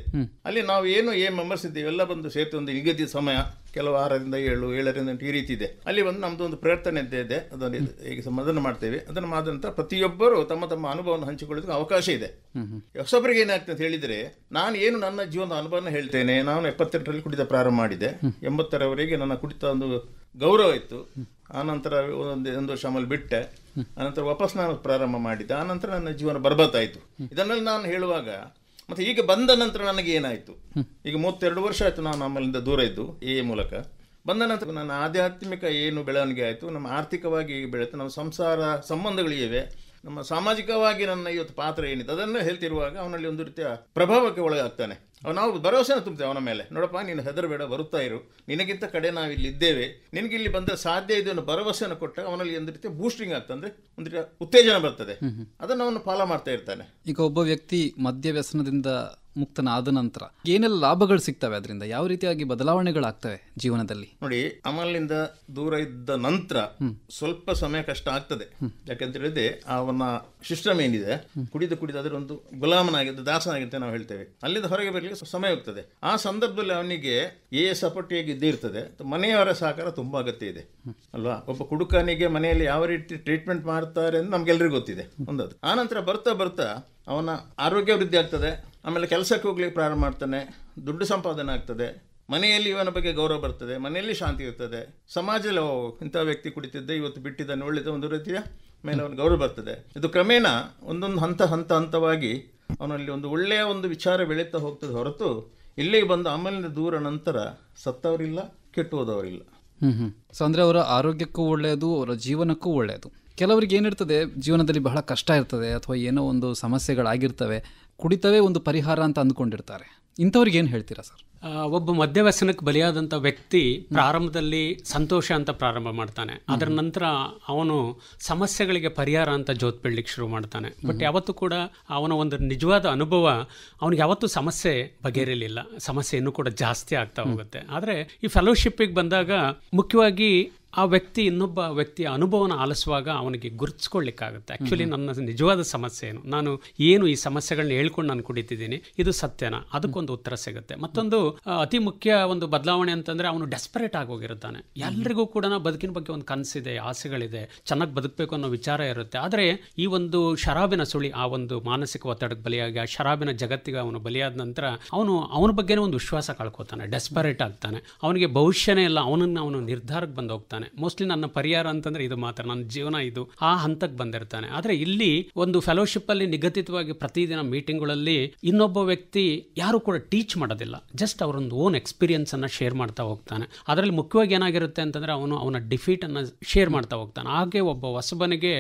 ಅಲ್ಲಿ ನಾವು ಏನು ಮೆಂಬರ್ಸ್ ಇದ್ದೇವೆ ಎಲ್ಲ ಬಂದು ಸೇರ್ತು ಒಂದು ನಿಗದಿತ ಸಮಯ, ಕೆಲವು 6ರಿಂದ 7, 7ರಿಂದ 8 ಈ ರೀತಿ ಇದೆ. ಅಲ್ಲಿ ಒಂದು ನಮ್ದು ಒಂದು ಪ್ರಾರ್ಥನೆ ಇದೆ, ಅದನ್ನು ಈಗ ಅದನ್ನು ಮಾಡ್ತೇವೆ. ಅದನ್ನು ಮಾಡಿದ ನಂತರ ಪ್ರತಿಯೊಬ್ಬರು ತಮ್ಮ ತಮ್ಮ ಅನುಭವವನ್ನು ಹಂಚಿಕೊಳ್ಳೋದಕ್ಕೆ ಅವಕಾಶ ಇದೆ. ಹೊಸೊಬ್ಬರಿಗೆ ಏನಾಗ್ತದೆ ಅಂತ ಹೇಳಿದರೆ, ನಾನು ಏನು ನನ್ನ ಜೀವನದ ಅನುಭವನ ಹೇಳ್ತೇನೆ. ನಾನು 78ರಲ್ಲಿ ಕುಡಿತ ಪ್ರಾರಂಭ ಮಾಡಿದೆ, 80ರವರೆಗೆ ನನ್ನ ಕುಡಿತ ಒಂದು ಗೌರವ ಇತ್ತು. ಆನಂತರ ಒಂದು ವರ್ಷ ಆಮೇಲೆ ಬಿಟ್ಟೆ, ಆನಂತರ ವಾಪಸ್ ನಾನು ಪ್ರಾರಂಭ ಮಾಡಿದ್ದೆ. ಆನಂತರ ನನ್ನ ಜೀವನ ಬರ್ಬತ್ತಾಯಿತು. ಇದನ್ನೆಲ್ಲ ನಾನು ಹೇಳುವಾಗ ಮತ್ತೆ ಈಗ ಬಂದ ನಂತರ ನನಗೆ ಏನಾಯಿತು, ಈಗ 32 ವರ್ಷ ಆಯಿತು ನಾನು ಆಮೇಲಿಂದ ದೂರ ಇದ್ದು ಈ ಮೂಲಕ. ಬಂದ ನಂತರ ನನ್ನ ಆಧ್ಯಾತ್ಮಿಕ ಏನು ಬೆಳವಣಿಗೆ ಆಯಿತು, ನಮ್ಮ ಆರ್ಥಿಕವಾಗಿ ಬೆಳೆಯಿತು, ನಮ್ಮ ಸಂಸಾರ ಸಂಬಂಧಗಳಿವೆ, ನಮ್ಮ ಸಾಮಾಜಿಕವಾಗಿ ನನ್ನ ಇವತ್ತು ಪಾತ್ರ ಏನಿದೆ ಅದನ್ನು ಹೇಳ್ತಿರುವಾಗ ಅವನಲ್ಲಿ ಒಂದು ರೀತಿಯ ಪ್ರಭಾವಕ್ಕೆ ಒಳಗಾಗ್ತಾನೆ. ನಾವು ಭರವಸೆನ ತುಂಬ್ತೇವೆ ಅವನ ಮೇಲೆ. ನೋಡಪ್ಪ, ನೀನು ಹೆದರಬೇಡ, ಬರುತ್ತಾ ಇರು, ನಿನಗಿಂತ ಕಡೆ ನಾವಿಲ್ಲಿ ಇದ್ದೇವೆ, ನಿನಗೆ ಇಲ್ಲಿ ಬಂದರೆ ಸಾಧ್ಯ ಇದೆ ಅನ್ನೋ ಭರವಸೆಯನ್ನು ಕೊಟ್ಟಾಗ ಅವನಲ್ಲಿ ಒಂದು ರೀತಿಯ ಬೂಸ್ಟಿಂಗ್ ಆಗ್ತದೆ, ಅಂದರೆ ಒಂದು ರೀತಿಯ ಉತ್ತೇಜನ ಬರ್ತದೆ. ಅದನ್ನು ಅವನು ಫಾಲೋ ಮಾಡ್ತಾ ಇರ್ತಾನೆ. ಈಗ ಒಬ್ಬ ವ್ಯಕ್ತಿ ಮದ್ಯ ವ್ಯಸನದಿಂದ ಮುಕ್ತನಾದ ನಂತರ ಏನೆಲ್ಲ ಲಾಭಗಳು ಸಿಗ್ತವೆ, ಅದರಿಂದ ಯಾವ ರೀತಿಯಾಗಿ ಬದಲಾವಣೆಗಳಾಗ್ತವೆ ಜೀವನದಲ್ಲಿ? ನೋಡಿ, ಅಮಲಿನಿಂದ ದೂರ ಇದ್ದ ನಂತರ ಸ್ವಲ್ಪ ಸಮಯ ಕಷ್ಟ ಆಗ್ತದೆ. ಯಾಕಂತ ಹೇಳಿದ್ರೆ ಅವನ ಸಿಸ್ಟಮ್ ಏನಿದೆ, ಕುಡಿದು ಅದರ ಒಂದು ಗುಲಾಮನಾಗಿದ್ದು ದಾಸನಾಗಿದ್ದ ನಾವು ಹೇಳ್ತೇವೆ, ಅಲ್ಲಿಂದ ಹೊರಗೆ ಬರಲಿಕ್ಕೆ ಸಮಯ ಹೋಗ್ತದೆ. ಆ ಸಂದರ್ಭದಲ್ಲಿ ಅವನಿಗೆ ಸಪೋರ್ಟಿಯಾಗಿ ಇದ್ದೇ ಇರ್ತದೆ. ಮನೆಯವರ ಸಹಕಾರ ತುಂಬಾ ಅಗತ್ಯ ಇದೆ ಅಲ್ವಾ. ಒಬ್ಬ ಕುಡುಕನಿಗೆ ಮನೆಯಲ್ಲಿ ಯಾವ ರೀತಿ ಟ್ರೀಟ್ಮೆಂಟ್ ಮಾಡ್ತಾರೆ ಅಂತ ನಮ್ಗೆಲ್ರಿಗೂ ಗೊತ್ತಿದೆ. ಒಂದದು. ಆನಂತರ ಬರ್ತಾ ಬರ್ತಾ ಅವನ ಆರೋಗ್ಯ ವೃದ್ಧಿ ಆಗ್ತದೆ. ಆಮೇಲೆ ಕೆಲಸಕ್ಕೆ ಹೋಗ್ಲಿಕ್ಕೆ ಪ್ರಾರಂಭ ಮಾಡ್ತಾನೆ, ದುಡ್ಡು ಸಂಪಾದನೆ ಆಗ್ತದೆ, ಮನೆಯಲ್ಲಿ ಇವನ ಬಗ್ಗೆ ಗೌರವ ಬರ್ತದೆ, ಮನೆಯಲ್ಲಿ ಶಾಂತಿ ಇರ್ತದೆ, ಸಮಾಜದಲ್ಲಿ ಇಂಥ ವ್ಯಕ್ತಿ ಕುಡಿತಿದ್ದೆ ಇವತ್ತು ಬಿಟ್ಟಿದ್ದಾನೆ, ಒಳ್ಳೆದ ಒಂದು ರೀತಿಯ ಮೇಲೆ ಅವನ ಗೌರವ ಬರ್ತದೆ. ಇದು ಕ್ರಮೇಣ ಒಂದೊಂದು ಹಂತವಾಗಿ ಅವನಲ್ಲಿ ಒಂದು ಒಳ್ಳೆಯ ಒಂದು ವಿಚಾರ ಬೆಳೀತಾ ಹೋಗ್ತದೆ ಹೊರತು ಇಲ್ಲಿಗೆ ಬಂದು ಆಮೇಲಿಂದ ದೂರ ನಂತರ ಸತ್ತವರಿಲ್ಲ, ಕೆಟ್ಟು ಹೋದವರಿಲ್ಲ. ಸೊ ಅಂದರೆ ಅವರ ಆರೋಗ್ಯಕ್ಕೂ ಒಳ್ಳೆಯದು, ಅವರ ಜೀವನಕ್ಕೂ ಒಳ್ಳೆಯದು. ಕೆಲವರಿಗೆ ಏನಿರ್ತದೆ, ಜೀವನದಲ್ಲಿ ಬಹಳ ಕಷ್ಟ ಇರ್ತದೆ ಅಥವಾ ಏನೋ ಒಂದು ಸಮಸ್ಯೆಗಳಾಗಿರ್ತವೆ, ಕುಡಿತವೇ ಒಂದು ಪರಿಹಾರ ಅಂತ ಅಂದ್ಕೊಂಡಿರ್ತಾರೆ. ಇಂಥವ್ರಿಗೆ ಏನು ಹೇಳ್ತೀರಾ ಸರ್? ಒಬ್ಬ ಮದ್ಯವ್ಯಸನಕ್ಕೆ ಬಲಿಯಾದಂಥ ವ್ಯಕ್ತಿ ಪ್ರಾರಂಭದಲ್ಲಿ ಸಂತೋಷ ಅಂತ ಪ್ರಾರಂಭ ಮಾಡ್ತಾನೆ, ಅದರ ನಂತರ ಅವನು ಸಮಸ್ಯೆಗಳಿಗೆ ಪರಿಹಾರ ಅಂತ ಜೋತ್ ಬೀಳಲಿಕ್ಕೆ ಶುರು ಮಾಡ್ತಾನೆ. ಬಟ್ ಯಾವತ್ತೂ ಕೂಡ ಅವನ ಒಂದು ನಿಜವಾದ ಅನುಭವ ಅವನಿಗೆ ಯಾವತ್ತೂ ಸಮಸ್ಯೆ ಬಗೆಹರಿಲಿಲ್ಲ, ಸಮಸ್ಯೆ ಇನ್ನೂ ಕೂಡ ಜಾಸ್ತಿ ಆಗ್ತಾ ಹೋಗುತ್ತೆ. ಆದರೆ ಈ ಫೆಲೋಶಿಪ್ಪಿಗೆ ಬಂದಾಗ ಮುಖ್ಯವಾಗಿ ಆ ವ್ಯಕ್ತಿ ಇನ್ನೊಬ್ಬ ವ್ಯಕ್ತಿಯ ಅನುಭವನ ಆಲಿಸುವಾಗ ಅವನಿಗೆ ಗುರುತಿಸ್ಕೊಳ್ಳಿಕ್ಕಾಗುತ್ತೆ. ಆ್ಯಕ್ಚುಲಿ ನನ್ನ ನಿಜವಾದ ಸಮಸ್ಯೆ ಏನು, ಏನು ಈ ಸಮಸ್ಯೆಗಳನ್ನ ಹೇಳ್ಕೊಂಡು ನಾನು ಕುಡಿತಿದ್ದೀನಿ, ಇದು ಸತ್ಯನಾ, ಅದಕ್ಕೊಂದು ಉತ್ತರ ಸಿಗುತ್ತೆ. ಮತ್ತೊಂದು ಅತಿ ಮುಖ್ಯ ಒಂದು ಬದಲಾವಣೆ ಅಂತಂದರೆ ಅವನು ಡೆಸ್ಪರೇಟ್ ಆಗಿ ಹೋಗಿರ್ತಾನೆ. ಎಲ್ರಿಗೂ ಕೂಡ ಬದುಕಿನ ಬಗ್ಗೆ ಒಂದು ಕನಸಿದೆ, ಆಸೆಗಳಿದೆ, ಚೆನ್ನಾಗಿ ಬದುಕಬೇಕು ಅನ್ನೋ ವಿಚಾರ ಇರುತ್ತೆ. ಆದರೆ ಈ ಒಂದು ಶರಾಬಿನ ಸುಳಿ, ಆ ಒಂದು ಮಾನಸಿಕ ಒತ್ತಡಕ್ಕೆ ಬಲಿಯಾಗಿ ಆ ಶರಾಬಿನ ಜಗತ್ತಿಗೆ ಅವನು ಬಲಿಯಾದ ನಂತರ ಅವನ ಬಗ್ಗೆನೇ ಒಂದು ವಿಶ್ವಾಸ ಕಳ್ಕೊತಾನೆ, ಡೆಸ್ಪರೇಟ್ ಆಗ್ತಾನೆ, ಅವನಿಗೆ ಭವಿಷ್ಯನೇ ಇಲ್ಲ, ಅವನು ನಿರ್ಧಾರಕ್ಕೆ ಬಂದು ಹೋಗ್ತಾನೆ. ಮೋಸ್ಟ್ಲಿ ನನ್ನ ಪರಿಹಾರ ಅಂತಂದ್ರೆ ಇದು ಮಾತ್ರ, ನನ್ನ ಜೀವನ ಇದು, ಆ ಹಂತಕ್ಕೆ ಬಂದಿರ್ತಾನೆ. ಆದರೆ ಇಲ್ಲಿ ಒಂದು ಫೆಲೋಶಿಪ್ ಅಲ್ಲಿ ನಿಗದಿತವಾಗಿ ಪ್ರತಿದಿನ ಮೀಟಿಂಗ್ಗಳಲ್ಲಿ ಇನ್ನೊಬ್ಬ ವ್ಯಕ್ತಿ ಯಾರು ಕೂಡ ಟೀಚ್ ಮಾಡೋದಿಲ್ಲ, ಜಸ್ಟ್ ಅವರೊಂದು ಓನ್ ಎಕ್ಸ್ಪೀರಿಯನ್ಸ್ ಅನ್ನ ಶೇರ್ ಮಾಡ್ತಾ ಹೋಗ್ತಾನೆ. ಅದರಲ್ಲಿ ಮುಖ್ಯವಾಗಿ ಏನಾಗಿರುತ್ತೆ ಅಂತಂದ್ರೆ ಅವನ ಡಿಫೀಟ್ ಅನ್ನ ಶೇರ್ ಮಾಡ್ತಾ ಹೋಗ್ತಾನೆ. ಹಾಗೆ ಒಬ್ಬ ಹೊಸಬನಿಗೆ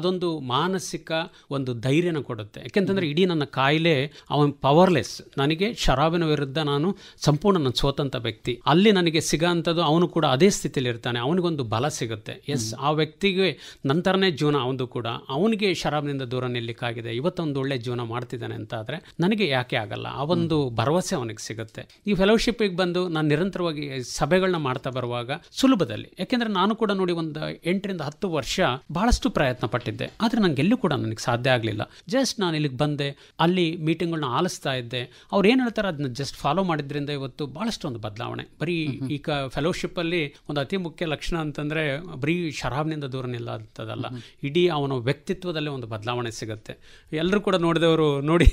ಅದೊಂದು ಮಾನಸಿಕ ಒಂದು ಧೈರ್ಯನ ಕೊಡುತ್ತೆ. ಯಾಕೆಂತಂದ್ರೆ ಇಡೀ ನನ್ನ ಕಾಯಿಲೆ, ಅವನ್ ಪವರ್ಲೆಸ್, ನನಗೆ ಶರಾಬಿನ ವಿರುದ್ಧ ನಾನು ಸಂಪೂರ್ಣ ನನ್ನ ಸ್ವತಂತ್ರ ವ್ಯಕ್ತಿ, ಅಲ್ಲಿ ನನಗೆ ಸಿಗೋಂಥದ್ದು ಅವನು ಕೂಡ ಅದೇ ಸ್ಥಿತಿಯಲ್ಲಿ ಇರ್ತಾನೆ, ಅವನಿಗೊಂದು ಬಲ ಸಿಗುತ್ತೆ. ಎಸ್, ಆ ವ್ಯಕ್ತಿಗೆ ನಂತರನೇ ಜೀವನ ಅವನು ಕೂಡ, ಅವನಿಗೆ ಶರಾಬ್ನಿಂದ ದೂರ ನಿಲ್ಲಕ್ಕಾಗಿದೆ, ಇವತ್ತೊಂದು ಒಳ್ಳೆ ಜೀವನ ಮಾಡ್ತಿದ್ದಾನೆ ಅಂತ ಆದರೆ ನನಗೆ ಯಾಕೆ ಆಗಲ್ಲ, ಆ ಒಂದು ಭರವಸೆ ಅವನಿಗೆ ಸಿಗುತ್ತೆ. ಈ ಫೆಲೋಶಿಪ್ಪಿಗೆ ಬಂದು ನಾನು ನಿರಂತರವಾಗಿ ಸಭೆಗಳನ್ನ ಮಾಡ್ತಾ ಬರುವಾಗ ಸುಲಭದಲ್ಲಿ, ಯಾಕೆಂದರೆ ನಾನು ಕೂಡ ನೋಡಿ ಒಂದು 8ರಿಂದ 10 ವರ್ಷ ಬಹಳಷ್ಟು ಪ್ರಯತ್ನ ಪಟ್ಟಿದ್ದೆ, ಆದರೆ ನನಗೆಲ್ಲೂ ಕೂಡ ನನಗೆ ಸಾಧ್ಯ ಆಗಲಿಲ್ಲ. ಜಸ್ಟ್ ನಾನು ಇಲ್ಲಿಗೆ ಬಂದೆ, ಅಲ್ಲಿ ಮೀಟಿಂಗ್ಗಳನ್ನ ಆಲಿಸ್ತಾ ಇದ್ದೆ, ಅವ್ರು ಏನು ಹೇಳ್ತಾರೆ ಅದನ್ನ ಜಸ್ಟ್ ಫಾಲೋ ಮಾಡಿದ್ರಿಂದ ಇವತ್ತು ಬಹಳಷ್ಟು ಒಂದು ಬದಲಾವಣೆ. ಬರೀ ಈಗ ಫೆಲೋಶಿಪ್ಪಲ್ಲಿ ಒಂದು ಅತಿ ಮುಖ್ಯ ಲಕ್ಷಣ ಅಂತಂದರೆ ಬರೀ ಶರಾಬ್ನಿಂದ ದೂರ ನಿಲ್ಲಂಥದ್ದಲ್ಲ, ಇಡೀ ಅವನ ವ್ಯಕ್ತಿತ್ವದಲ್ಲೇ ಒಂದು ಬದಲಾವಣೆ ಸಿಗುತ್ತೆ. ಎಲ್ಲರೂ ಕೂಡ ನೋಡಿದವರು ನೋಡಿ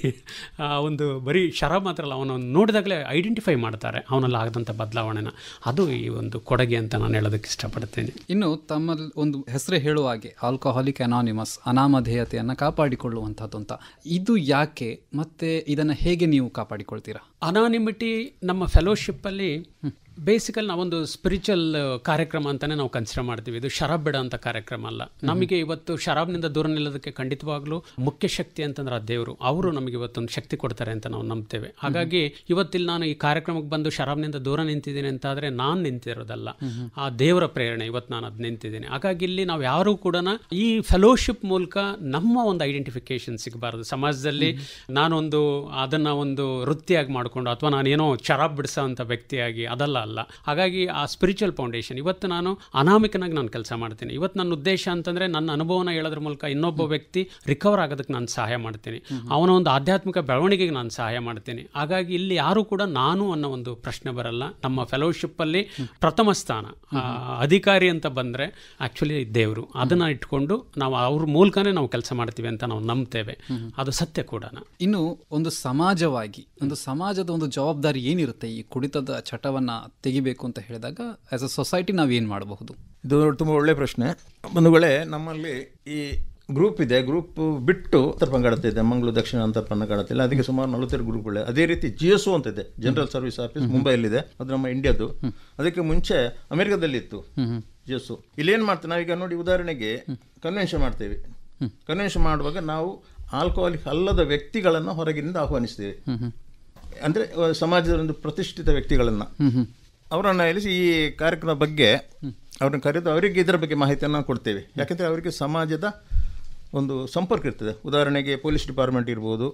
ಒಂದು ಬರೀ ಶರಾಬ್ ಮಾತ್ರ ಅಲ್ಲ, ಅವನನ್ನು ನೋಡಿದಾಗಲೇ ಐಡೆಂಟಿಫೈ ಮಾಡ್ತಾರೆ ಅವನಲ್ಲಿ ಆಗದಂಥ ಬದಲಾವಣೆನ. ಅದು ಈ ಒಂದು ಕೊಡುಗೆ ಅಂತ ನಾನು ಹೇಳೋದಕ್ಕೆ ಇಷ್ಟಪಡ್ತೀನಿ. ಇನ್ನು ತಮ್ಮಲ್ಲಿ ಒಂದು ಹೆಸರೇ ಹೇಳುವ ಹಾಗೆ ಆಲ್ಕೋಹಾಲಿಕ್ ಅನಾನಿಮಸ್, ಅನಾಮಧೇಯತೆಯನ್ನು ಕಾಪಾಡಿಕೊಳ್ಳುವಂಥದ್ದು ಅಂತ, ಇದು ಯಾಕೆ ಮತ್ತೆ ಇದನ್ನು ಹೇಗೆ ನೀವು ಕಾಪಾಡಿಕೊಳ್ತೀರಾ? ಅನಾನಿಮಿಟಿ ನಮ್ಮ ಫೆಲೋಶಿಪ್ಪಲ್ಲಿ ಬೇಸಿಕಲಿ ನಾವೊಂದು ಸ್ಪಿರಿಚುವಲ್ ಕಾರ್ಯಕ್ರಮ ಅಂತಲೇ ನಾವು ಕನ್ಸಿಡರ್ ಮಾಡ್ತೀವಿ. ಇದು ಶರಾಬ್ ಬಿಡ ಅಂತ ಕಾರ್ಯಕ್ರಮ ಅಲ್ಲ. ನಮಗೆ ಇವತ್ತು ಶರಾಬ್ನಿಂದ ದೂರ ನಿಲ್ಲೋದಕ್ಕೆ ಖಂಡಿತವಾಗ್ಲೂ ಮುಖ್ಯ ಶಕ್ತಿ ಅಂತಂದ್ರೆ ಆ ದೇವರು, ಅವರು ನಮಗೆ ಇವತ್ತೊಂದು ಶಕ್ತಿ ಕೊಡ್ತಾರೆ ಅಂತ ನಾವು ನಂಬ್ತೇವೆ. ಹಾಗಾಗಿ ಇವತ್ತಿಲ್ಲಿ ನಾನು ಈ ಕಾರ್ಯಕ್ರಮಕ್ಕೆ ಬಂದು ಶರಾಬ್ನಿಂದ ದೂರ ನಿಂತಿದ್ದೀನಿ ಅಂತಾದರೆ ನಾನು ನಿಂತಿರೋದಲ್ಲ, ಆ ದೇವರ ಪ್ರೇರಣೆ ಇವತ್ತು ನಾನು ಅದು ನಿಂತಿದ್ದೀನಿ. ಹಾಗಾಗಿ ಇಲ್ಲಿ ನಾವು ಯಾರೂ ಕೂಡ ಈ ಫೆಲೋಶಿಪ್ ಮೂಲಕ ನಮ್ಮ ಒಂದು ಐಡೆಂಟಿಫಿಕೇಶನ್ ಸಿಗಬಾರ್ದು. ಸಮಾಜದಲ್ಲಿ ನಾನೊಂದು ಅದನ್ನು ಒಂದು ವೃತ್ತಿಯಾಗಿ ಮಾಡಿಕೊಂಡು ಅಥವಾ ನಾನೇನೋ ಶರಾಬ್ ಬಿಡಿಸೋ ಅಂಥ ವ್ಯಕ್ತಿಯಾಗಿ ಅದಲ್ಲ ಅಲ್ಲ. ಹಾಗಾಗಿ ಆ ಸ್ಪಿರಿಚುವಲ್ ಫೌಂಡೇಶನ್ ಇವತ್ತು ನಾನು ಅನಾಮಿಕನಾಗಿ ನಾನು ಕೆಲಸ ಮಾಡ್ತೀನಿ. ಇವತ್ತು ನನ್ನ ಉದ್ದೇಶ ಅಂತಂದರೆ ನನ್ನ ಅನುಭವನ ಹೇಳೋದ್ರ ಮೂಲಕ ಇನ್ನೊಬ್ಬ ವ್ಯಕ್ತಿ ರಿಕವರ್ ಆಗೋದಕ್ಕೆ ನಾನು ಸಹಾಯ ಮಾಡ್ತೀನಿ, ಅವನ ಒಂದು ಆಧ್ಯಾತ್ಮಿಕ ಬೆಳವಣಿಗೆಗೆ ನಾನು ಸಹಾಯ ಮಾಡ್ತೀನಿ. ಹಾಗಾಗಿ ಇಲ್ಲಿ ಯಾರೂ ಕೂಡ ನಾನು ಅನ್ನೋ ಒಂದು ಪ್ರಶ್ನೆ ಬರಲ್ಲ. ನಮ್ಮ ಫೆಲೋಶಿಪ್ಪಲ್ಲಿ ಪ್ರಥಮ ಸ್ಥಾನ ಅಧಿಕಾರಿ ಅಂತ ಬಂದರೆ ಆ್ಯಕ್ಚುಲಿ ದೇವರು, ಅದನ್ನು ಇಟ್ಕೊಂಡು ನಾವು ಅವ್ರ ಮೂಲಕನೇ ನಾವು ಕೆಲಸ ಮಾಡ್ತೀವಿ ಅಂತ ನಾವು ನಂಬ್ತೇವೆ. ಅದು ಸತ್ಯ ಕೂಡ. ಇನ್ನು ಒಂದು ಸಮಾಜವಾಗಿ ಒಂದು ಸಮಾಜದ ಒಂದು ಜವಾಬ್ದಾರಿ ಏನಿರುತ್ತೆ ಈ ಕುಡಿತದ ಚಟವನ್ನು ತೆಗಿಬೇಕು ಅಂತ ಹೇಳಿದಾಗ ಆಸ್ ಅ ಸೊಸೈಟಿ ನಾವೇನು ಮಾಡಬಹುದು? ಇದು ತುಂಬ ಒಳ್ಳೆಯ ಪ್ರಶ್ನೆ. ಒಂದು ವೇಳೆ ನಮ್ಮಲ್ಲಿ ಈ ಗ್ರೂಪ್ ಇದೆ, ಗ್ರೂಪ್ ಬಿಟ್ಟು ಉತ್ತರ ಪಂಗಡತೆ ಇದೆ, ಮಂಗಳೂರು ದಕ್ಷಿಣ ಅಂತರ ಪನ್ನಗಡತೆ ಇಲ್ಲ, ಅದಕ್ಕೆ ಸುಮಾರು 42 ಗ್ರೂಪ್ಗಳಿದೆ. ಅದೇ ರೀತಿ GSO ಅಂತ ಇದೆ, ಜನರಲ್ ಸರ್ವಿಸ್ ಆಫೀಸ್, ಮುಂಬೈಲಿದೆ, ಅದು ನಮ್ಮ ಇಂಡಿಯಾದು. ಅದಕ್ಕೆ ಮುಂಚೆ ಅಮೆರಿಕದಲ್ಲಿತ್ತು GSO. ಇಲ್ಲೇನು ಮಾಡ್ತೇವೆ ನಾವೀಗ ನೋಡಿ, ಉದಾಹರಣೆಗೆ ಕನ್ವೆನ್ಷನ್ ಮಾಡ್ತೇವೆ. ಕನ್ವೆನ್ಷನ್ ಮಾಡುವಾಗ ನಾವು ಆಲ್ಕೋಹಾಲಿಕ್ ಅಲ್ಲದ ವ್ಯಕ್ತಿಗಳನ್ನು ಹೊರಗಿನಿಂದ ಆಹ್ವಾನಿಸ್ತೇವೆ. ಅಂದರೆ ಸಮಾಜದ ಒಂದು ಪ್ರತಿಷ್ಠಿತ ವ್ಯಕ್ತಿಗಳನ್ನು ಅವರನ್ನು ಎಲ್ಲಿಸಿ ಈ ಕಾರ್ಯಕ್ರಮ ಬಗ್ಗೆ ಅವ್ರನ್ನ ಕರೆದು ಅವರಿಗೆ ಇದರ ಬಗ್ಗೆ ಮಾಹಿತಿಯನ್ನು ಕೊಡ್ತೇವೆ. ಯಾಕೆಂದರೆ ಅವರಿಗೆ ಸಮಾಜದ ಒಂದು ಸಂಪರ್ಕ ಇರ್ತದೆ. ಉದಾಹರಣೆಗೆ ಪೊಲೀಸ್ ಡಿಪಾರ್ಟ್ಮೆಂಟ್ ಇರ್ಬೋದು,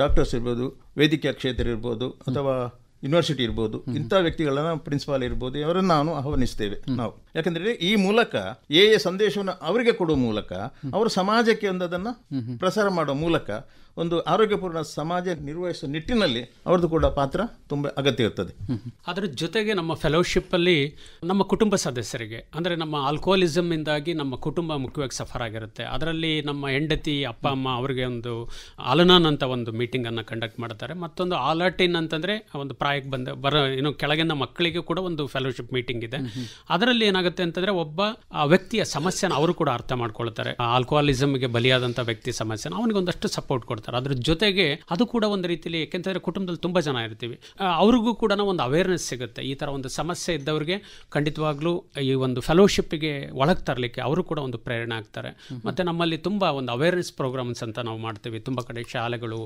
ಡಾಕ್ಟರ್ಸ್ ಇರ್ಬೋದು, ವೈದ್ಯಕೀಯ ಕ್ಷೇತ್ರ ಇರ್ಬೋದು, ಅಥವಾ ಯೂನಿವರ್ಸಿಟಿ ಇರ್ಬೋದು, ಇಂಥ ವ್ಯಕ್ತಿಗಳನ್ನ ಪ್ರಿನ್ಸಿಪಾಲ್ ಇರ್ಬೋದು, ಅವರನ್ನು ನಾನು ಆಹ್ವಾನಿಸ್ತೇವೆ ನಾವು. ಯಾಕಂದರೆ ಈ ಮೂಲಕ ಸಂದೇಶವನ್ನು ಅವರಿಗೆ ಕೊಡುವ ಮೂಲಕ ಅವರು ಸಮಾಜಕ್ಕೆ ಒಂದು ಅದನ್ನು ಪ್ರಸಾರ ಮಾಡುವ ಮೂಲಕ ಒಂದು ಆರೋಗ್ಯಪೂರ್ಣ ಸಮಾಜ ನಿರ್ವಹಿಸುವ ನಿಟ್ಟಿನಲ್ಲಿ ಅವ್ರದ್ದು ಕೂಡ ಪಾತ್ರ ತುಂಬ ಅಗತ್ಯ ಇರ್ತದೆ. ಅದರ ಜೊತೆಗೆ ನಮ್ಮ ಫೆಲೋಶಿಪ್ಪಲ್ಲಿ ನಮ್ಮ ಕುಟುಂಬ ಸದಸ್ಯರಿಗೆ, ಅಂದರೆ ನಮ್ಮ ಆಲ್ಕೋಹಾಲಿಸಮ್ಮಿಂದಾಗಿ ನಮ್ಮ ಕುಟುಂಬ ಮುಖ್ಯವಾಗಿ ಸಫರ್ ಆಗಿರುತ್ತೆ. ಅದರಲ್ಲಿ ನಮ್ಮ ಹೆಂಡತಿ, ಅಪ್ಪ ಅಮ್ಮ ಅವರಿಗೆ ಒಂದು ಅಲನಾನ್ ಅಂತ ಒಂದು ಮೀಟಿಂಗನ್ನು ಕಂಡಕ್ಟ್ ಮಾಡ್ತಾರೆ. ಮತ್ತೊಂದು ಆಲರ್ಟಿನ್ ಅಂತಂದರೆ ಒಂದು ಪ್ರಾಯಕ್ಕೆ ಇನ್ನು ಕೆಳಗಿನ ಮಕ್ಕಳಿಗೆ ಕೂಡ ಒಂದು ಫೆಲೋಶಿಪ್ ಮೀಟಿಂಗ್ ಇದೆ. ಅದರಲ್ಲಿ ಏನಾಗುತ್ತೆ ಅಂತಂದರೆ ಒಬ್ಬ ವ್ಯಕ್ತಿಯ ಸಮಸ್ಯೆನ ಅವರು ಕೂಡ ಅರ್ಥ ಮಾಡ್ಕೊಳ್ತಾರೆ. ಆಲ್ಕೋಹಾಲಿಸಮ್ಗೆ ಬಲಿಯಾದಂಥ ವ್ಯಕ್ತಿ ಸಮಸ್ಯೆನ ಅವನಿಗೆ ಒಂದಷ್ಟು ಸಪೋರ್ಟ್ ಕೊಡ್ತಾರೆ. ಅದ್ರ ಜೊತೆಗೆ ಅದು ಕೂಡ ಒಂದು ರೀತಿಯಲ್ಲಿ, ಯಾಕೆಂತಂದರೆ ಕುಟುಂಬದಲ್ಲಿ ತುಂಬ ಜನ ಇರ್ತೀವಿ, ಅವ್ರಿಗೂ ಕೂಡ ಒಂದು ಅವೇರ್ನೆಸ್ ಸಿಗುತ್ತೆ. ಈ ಥರ ಒಂದು ಸಮಸ್ಯೆ ಇದ್ದವ್ರಿಗೆ ಖಂಡಿತವಾಗ್ಲೂ ಈ ಒಂದು ಫೆಲೋಶಿಪ್ಗೆ ಒಳಗೆ ತರಲಿಕ್ಕೆ ಅವರು ಕೂಡ ಒಂದು ಪ್ರೇರಣೆ ಆಗ್ತಾರೆ. ಮತ್ತು ನಮ್ಮಲ್ಲಿ ತುಂಬ ಒಂದು ಅವೇರ್ನೆಸ್ ಪ್ರೋಗ್ರಾಮ್ಸ್ ಅಂತ ನಾವು ಮಾಡ್ತೀವಿ. ತುಂಬ ಕಡೆ ಶಾಲೆಗಳು,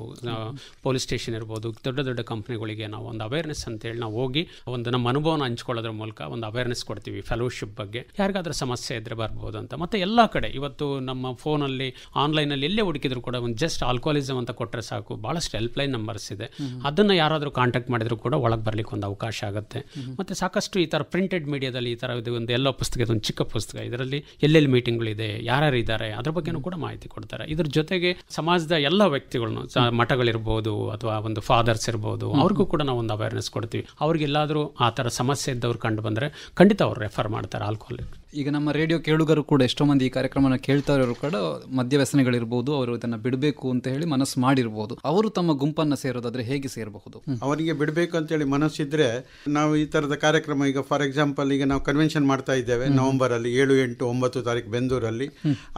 ಪೊಲೀಸ್ ಸ್ಟೇಷನ್ ಇರ್ಬೋದು, ದೊಡ್ಡ ದೊಡ್ಡ ಕಂಪ್ನಿಗಳಿಗೆ ನಾವು ಒಂದು ಅವೇರ್ನೆಸ್ ಅಂತೇಳಿ ನಾವು ಹೋಗಿ ಒಂದು ನಮ್ಮ ಅನುಭವನ ಹಂಚ್ಕೊಳ್ಳೋದ್ರ ಮೂಲಕ ಒಂದು ಅವೇರ್ನೆಸ್ ಕೊಡ್ತೀವಿ ಫೆಲೋಶಿಪ್ ಬಗ್ಗೆ. ಯಾರಿಗಾದ್ರೂ ಸಮಸ್ಯೆ ಇದ್ದರೆ ಬರ್ಬೋದು ಅಂತ. ಮತ್ತು ಎಲ್ಲ ಕಡೆ ಇವತ್ತು ನಮ್ಮ ಫೋನಲ್ಲಿ, ಆನ್ಲೈನಲ್ಲಿ ಎಲ್ಲೇ ಹುಡುಕಿದ್ರು ಕೂಡ ಒಂದು ಜಸ್ಟ್ ಆಲ್ಕೋಹಾಲಿಸಮ್ ಅಂತ ಕೊಟ್ಟರೆ ಸಾಕು, ಭಾಳಷ್ಟು ಹೆಲ್ಪ್ಲೈನ್ ನಂಬರ್ಸ್ ಇದೆ. ಅದನ್ನು ಯಾರಾದರೂ ಕಾಂಟ್ಯಾಕ್ಟ್ ಮಾಡಿದ್ರು ಕೂಡ ಒಳಗೆ ಬರಲಿಕ್ಕೆ ಒಂದು ಅವಕಾಶ ಆಗುತ್ತೆ. ಮತ್ತು ಸಾಕಷ್ಟು ಈ ಥರ ಪ್ರಿಂಟೆಡ್ ಮೀಡಿಯಾದಲ್ಲಿ ಈ ಥರ ಇದು ಒಂದು ಎಲ್ಲೋ ಪುಸ್ತಕ, ಒಂದು ಚಿಕ್ಕ ಪುಸ್ತಕ, ಇದರಲ್ಲಿ ಎಲ್ಲೆಲ್ಲಿ ಮೀಟಿಂಗ್ಗಳಿದೆ, ಯಾರ್ಯಾರು ಇದ್ದಾರೆ ಅದ್ರ ಬಗ್ಗೆನೂ ಕೂಡ ಮಾಹಿತಿ ಕೊಡ್ತಾರೆ. ಇದ್ರ ಜೊತೆಗೆ ಸಮಾಜದ ಎಲ್ಲ ವ್ಯಕ್ತಿಗಳನ್ನು, ಮಠಗಳಿರ್ಬೋದು ಅಥವಾ ಒಂದು ಫಾದರ್ಸ್ ಇರ್ಬೋದು, ಅವ್ರಿಗೂ ಕೂಡ ನಾವು ಒಂದು ಅವೇರ್ನೆಸ್ ಕೊಡ್ತೀವಿ. ಅವ್ರಿಗೆಲ್ಲಾದರೂ ಆ ಥರ ಸಮಸ್ಯೆ ಇದ್ದವ್ರು ಕಂಡು ಬಂದರೆ ಖಂಡಿತ ಅವ್ರು ರೆಫರ್ ಮಾಡ್ತಾರೆ ಆಲ್ಕೋಹಾಲಿಕ್. ಈಗ ನಮ್ಮ ರೇಡಿಯೋ ಕೇಳುಗರು ಕೂಡ ಎಷ್ಟೋ ಮಂದಿ ಈ ಕಾರ್ಯಕ್ರಮನ ಕೇಳ್ತಾ ಇರೋರು ಕೂಡ ಮದ್ಯವ್ಯಸನಿಗಳಿರ್ಬೋದು, ಅವರು ಇದನ್ನು ಬಿಡಬೇಕು ಅಂತ ಹೇಳಿ ಮನಸ್ಸು ಮಾಡಿರ್ಬೋದು. ಅವರು ತಮ್ಮ ಗುಂಪನ್ನು ಸೇರೋದಾದ್ರೆ ಹೇಗೆ ಸೇರಬಹುದು? ಅವರಿಗೆ ಬಿಡಬೇಕು ಅಂತೇಳಿ ಮನಸ್ಸಿದ್ರೆ ನಾವು ಈ ಥರದ ಕಾರ್ಯಕ್ರಮ, ಈಗ ಫಾರ್ ಎಕ್ಸಾಂಪಲ್ ಈಗ ನಾವು ಕನ್ವೆನ್ಷನ್ ಮಾಡ್ತಾ ಇದ್ದೇವೆ ನವೆಂಬರಲ್ಲಿ 7, 8, 9 ತಾರೀಕು ಬೆಂದೂರಲ್ಲಿ.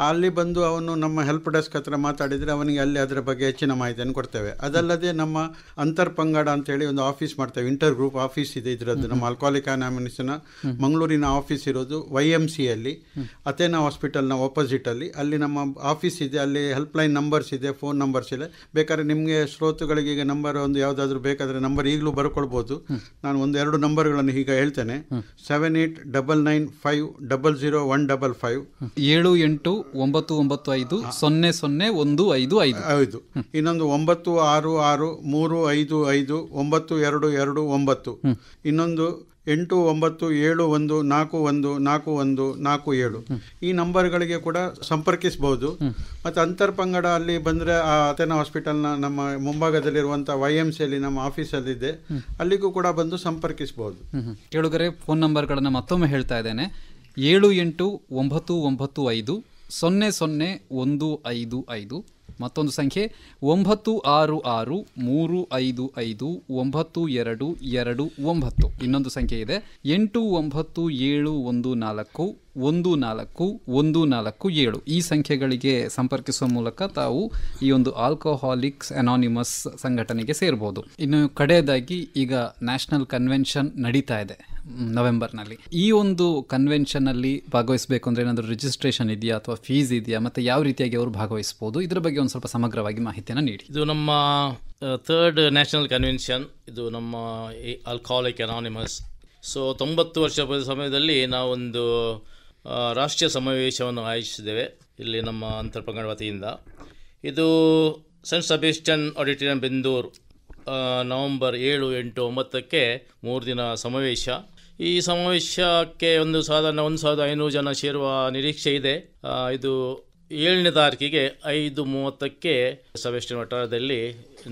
ಅಲ್ಲಿ ಬಂದು ಅವನು ನಮ್ಮ ಹೆಲ್ಪ್ ಡೆಸ್ಕ್ ಹತ್ರ ಮಾತಾಡಿದರೆ ಅವನಿಗೆ ಅಲ್ಲಿ ಅದರ ಬಗ್ಗೆ ಹೆಚ್ಚಿನ ಮಾಹಿತಿಯನ್ನು ಕೊಡ್ತೇವೆ. ಅದಲ್ಲದೆ ನಮ್ಮ ಅಂತರ್ ಪಂಗಡ ಅಂತೇಳಿ ಒಂದು ಆಫೀಸ್ ಮಾಡ್ತೇವೆ, ಇಂಟರ್ ಗ್ರೂಪ್ ಆಫೀಸ್ ಇದೆ ಇದರದ್ದು. ನಮ್ಮ ಆಲ್ಕೋಹಾಲಿಕ್ ಅನಾನಿಮಸ್ನ ಮಂಗಳೂರಿನ ಆಫೀಸ್ ಇರೋದು YMCಯಲ್ಲಿ, ಅಥೇನಾ ಹಾಸ್ಪಿಟಲ್ನ ಆಪೋಸಿಟಲ್ಲಿ. ಅಲ್ಲಿ ನಮ್ಮ ಆಫೀಸ್ ಇದೆ, ಅಲ್ಲಿ ಹೆಲ್ಪ್ಲೈನ್ ನಂಬರ್ಸ್ ಇದೆ, ಫೋನ್ ನಂಬರ್ಸ್ ಇದೆ. ಬೇಕಾದ್ರೆ ನಿಮಗೆ ಶ್ರೋತೃಗಳಿಗೆ ಈಗ ನಂಬರ್ ಒಂದು ಯಾವುದಾದ್ರೂ ಬೇಕಾದರೆ ನಂಬರ್ ಈಗಲೂ ಬರ್ಕೊಳ್ಬೋದು. ನಾನು 1-2 ನಂಬರ್ಗಳನ್ನು ಈಗ ಹೇಳ್ತೇನೆ. 7899500155 7899500155. ಹೌದು. ಇನ್ನೊಂದು 96635559229. ಇನ್ನೊಂದು 8971414147. ಈ ನಂಬರ್ಗಳಿಗೆ ಕೂಡ ಸಂಪರ್ಕಿಸಬಹುದು. ಮತ್ತು ಅಂತರ್ಪಂಗಡ ಅಲ್ಲಿ ಬಂದರೆ ಆ ಅಥೇನಾ ಹಾಸ್ಪಿಟಲ್ನ ನಮ್ಮ ಮುಂಭಾಗದಲ್ಲಿರುವಂಥ YMCಯಲ್ಲಿ ನಮ್ಮ ಆಫೀಸಲ್ಲಿದೆ, ಅಲ್ಲಿಗೂ ಕೂಡ ಬಂದು ಸಂಪರ್ಕಿಸಬಹುದು. ಕೇಳುಗರೆ, ಫೋನ್ ನಂಬರ್ಗಳನ್ನು ಮತ್ತೊಮ್ಮೆ ಹೇಳ್ತಾ ಇದ್ದೇನೆ. 7899500155 ಮತ್ತೊಂದು ಸಂಖ್ಯೆ 9663559229. ಇನ್ನೊಂದು ಸಂಖ್ಯೆ ಇದೆ 8971414147. ಈ ಸಂಖ್ಯೆಗಳಿಗೆ ಸಂಪರ್ಕಿಸುವ ಮೂಲಕ ತಾವು ಈ ಒಂದು ಆಲ್ಕೋಹಾಲಿಕ್ಸ್ ಅನಾನಿಮಸ್ ಸಂಘಟನೆಗೆ ಸೇರಬಹುದು. ಇನ್ನು ಕಡೆಯದಾಗಿ ಈಗ ನ್ಯಾಷನಲ್ ಕನ್ವೆನ್ಷನ್ ನಡೀತಾ ಇದೆ ನವೆಂಬರ್ನಲ್ಲಿ. ಈ ಒಂದು ಕನ್ವೆನ್ಷನ್ನಲ್ಲಿ ಭಾಗವಹಿಸಬೇಕು ಅಂದರೆ ಏನಾದರೂ ರಿಜಿಸ್ಟ್ರೇಷನ್ ಇದೆಯಾ ಅಥವಾ ಫೀಸ್ ಇದೆಯಾ, ಮತ್ತು ಯಾವ ರೀತಿಯಾಗಿ ಅವರು ಭಾಗವಹಿಸಬಹುದು, ಇದರ ಬಗ್ಗೆ ಒಂದು ಸ್ವಲ್ಪ ಸಮಗ್ರವಾಗಿ ಮಾಹಿತಿಯನ್ನು ನೀಡಿ. ಇದು ನಮ್ಮ ಥರ್ಡ್ ನ್ಯಾಷನಲ್ ಕನ್ವೆನ್ಷನ್. ಇದು ನಮ್ಮ ಆಲ್ಕೋಹಾಲಿಕ್ ಅನಾನಿಮಸ್. ಸೊ 90 ವರ್ಷದ ಸಮಯದಲ್ಲಿ ನಾವೊಂದು ರಾಷ್ಟ್ರೀಯ ಸಮಾವೇಶವನ್ನು ಆಯೋಜಿಸಿದ್ದೇವೆ ಇಲ್ಲಿ ನಮ್ಮ ಅಂತರ್ಪಂಗಡ ವತಿಯಿಂದ. ಇದು Saint Sebastian auditorium Bendur November 7, 8, 9ಕ್ಕೆ 3 ದಿನ ಸಮಾವೇಶ. ಈ ಸಮಾವೇಶಕ್ಕೆ ಸಾಧಾರಣ 1500 ಜನ ಸೇರುವ ನಿರೀಕ್ಷೆ ಇದೆ. ಇದು 7ನೇ ತಾರೀಕಿಗೆ 5:30ಕ್ಕೆ ಸೆಬಾಸ್ಟಿಯನ್ ವಠಾರದಲ್ಲಿ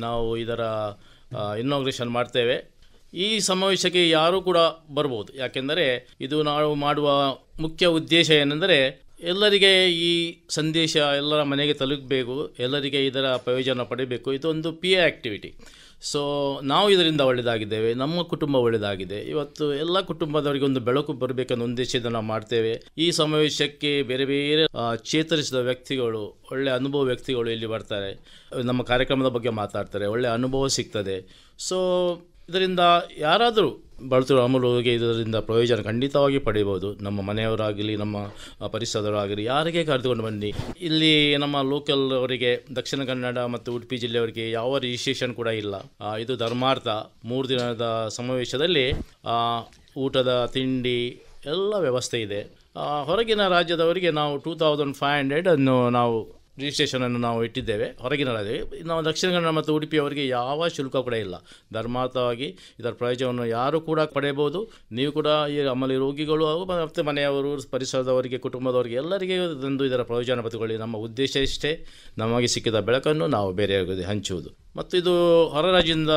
ನಾವು ಇದರ ಇನಾಗ್ರೇಷನ್ ಮಾಡ್ತೇವೆ. ಈ ಸಮಾವೇಶಕ್ಕೆ ಯಾರೂ ಕೂಡ ಬರ್ಬೋದು. ಯಾಕೆಂದರೆ ಇದು ನಾವು ಮಾಡುವ ಮುಖ್ಯ ಉದ್ದೇಶ ಏನೆಂದರೆ ಎಲ್ಲರಿಗೆ ಈ ಸಂದೇಶ ಎಲ್ಲರ ಮನೆಗೆ ತಲುಪಬೇಕು, ಎಲ್ಲರಿಗೆ ಇದರ ಪ್ರಯೋಜನ ಪಡೆಯಬೇಕು. ಇದೊಂದು PA ಆ್ಯಕ್ಟಿವಿಟಿ. ಸೊ ನಾವು ಇದರಿಂದ ಒಳ್ಳೆಯದಾಗಿದ್ದೇವೆ, ನಮ್ಮ ಕುಟುಂಬ ಒಳ್ಳೆಯದಾಗಿದೆ. ಇವತ್ತು ಎಲ್ಲ ಕುಟುಂಬದವರಿಗೆ ಒಂದು ಬೆಳಕು ಬರಬೇಕನ್ನೋ ಉದ್ದೇಶದಿಂದ ನಾವು ಮಾಡ್ತೇವೆ. ಈ ಸಮಾವೇಶಕ್ಕೆ ಬೇರೆ ಬೇರೆ ಚೇತರಿಸಿದ ವ್ಯಕ್ತಿಗಳು, ಒಳ್ಳೆಯ ಅನುಭವ ವ್ಯಕ್ತಿಗಳು ಇಲ್ಲಿ ಬರ್ತಾರೆ, ನಮ್ಮ ಕಾರ್ಯಕ್ರಮದ ಬಗ್ಗೆ ಮಾತಾಡ್ತಾರೆ, ಒಳ್ಳೆಯ ಅನುಭವ ಸಿಗ್ತದೆ. ಸೊ ಇದರಿಂದ ಯಾರಾದರೂ ಬಳತಿರೋ ಅಮೂಲ್ಯವಾಗಿ ಇದರಿಂದ ಪ್ರಯೋಜನ ಖಂಡಿತವಾಗಿ ಪಡೆಯಬಹುದು. ನಮ್ಮ ಮನೆಯವರಾಗಲಿ, ನಮ್ಮ ಪರಿಸರದವರಾಗಲಿ, ಯಾರಿಗೆ ಕರೆದುಕೊಂಡು ಬನ್ನಿ. ಇಲ್ಲಿ ನಮ್ಮ ಲೋಕಲ್ ಅವರಿಗೆ, ದಕ್ಷಿಣ ಕನ್ನಡ ಮತ್ತು ಉಡುಪಿ ಜಿಲ್ಲೆಯವರಿಗೆ ಯಾವ ರಿಜಿಸ್ಟ್ರೇಷನ್ ಕೂಡ ಇಲ್ಲ. ಇದು ಧರ್ಮಾರ್ಥ 3 ದಿನದ ಸಮಾವೇಶದಲ್ಲಿ ಊಟದ, ತಿಂಡಿ ಎಲ್ಲ ವ್ಯವಸ್ಥೆ ಇದೆ. ಹೊರಗಿನ ರಾಜ್ಯದವರಿಗೆ ನಾವು 2500 ಅನ್ನು ನಾವು ರಿಜಿಸ್ಟ್ರೇಷನನ್ನು ನಾವು ಇಟ್ಟಿದ್ದೇವೆ. ಹೊರಗಿನ ನಾವು ದಕ್ಷಿಣ ಕನ್ನಡ ಮತ್ತು ಉಡುಪಿಯವರಿಗೆ ಯಾವ ಶುಲ್ಕ ಕೂಡ ಇಲ್ಲ. ಧರ್ಮಾರ್ಥವಾಗಿ ಇದರ ಪ್ರಯೋಜನವನ್ನು ಯಾರು ಕೂಡ ಪಡೆಯಬಹುದು. ನೀವು ಕೂಡ ಈ ಅಮಲಿ ರೋಗಿಗಳು ಮತ್ತು ಮನೆಯವರು, ಪರಿಸರದವರಿಗೆ, ಕುಟುಂಬದವರಿಗೆ ಎಲ್ಲರಿಗೆ ಇದರ ಪ್ರಯೋಜನ ಪಡೆದುಕೊಳ್ಳಿ. ನಮ್ಮ ಉದ್ದೇಶ ಇಷ್ಟೇ, ನಮಗೆ ಸಿಕ್ಕಿದ ಬೆಳಕನ್ನು ನಾವು ಬೇರೆಯವರಿಗೆ ಹಂಚುವುದು. ಮತ್ತು ಇದು ಹೊರ ರಾಜ್ಯದಿಂದ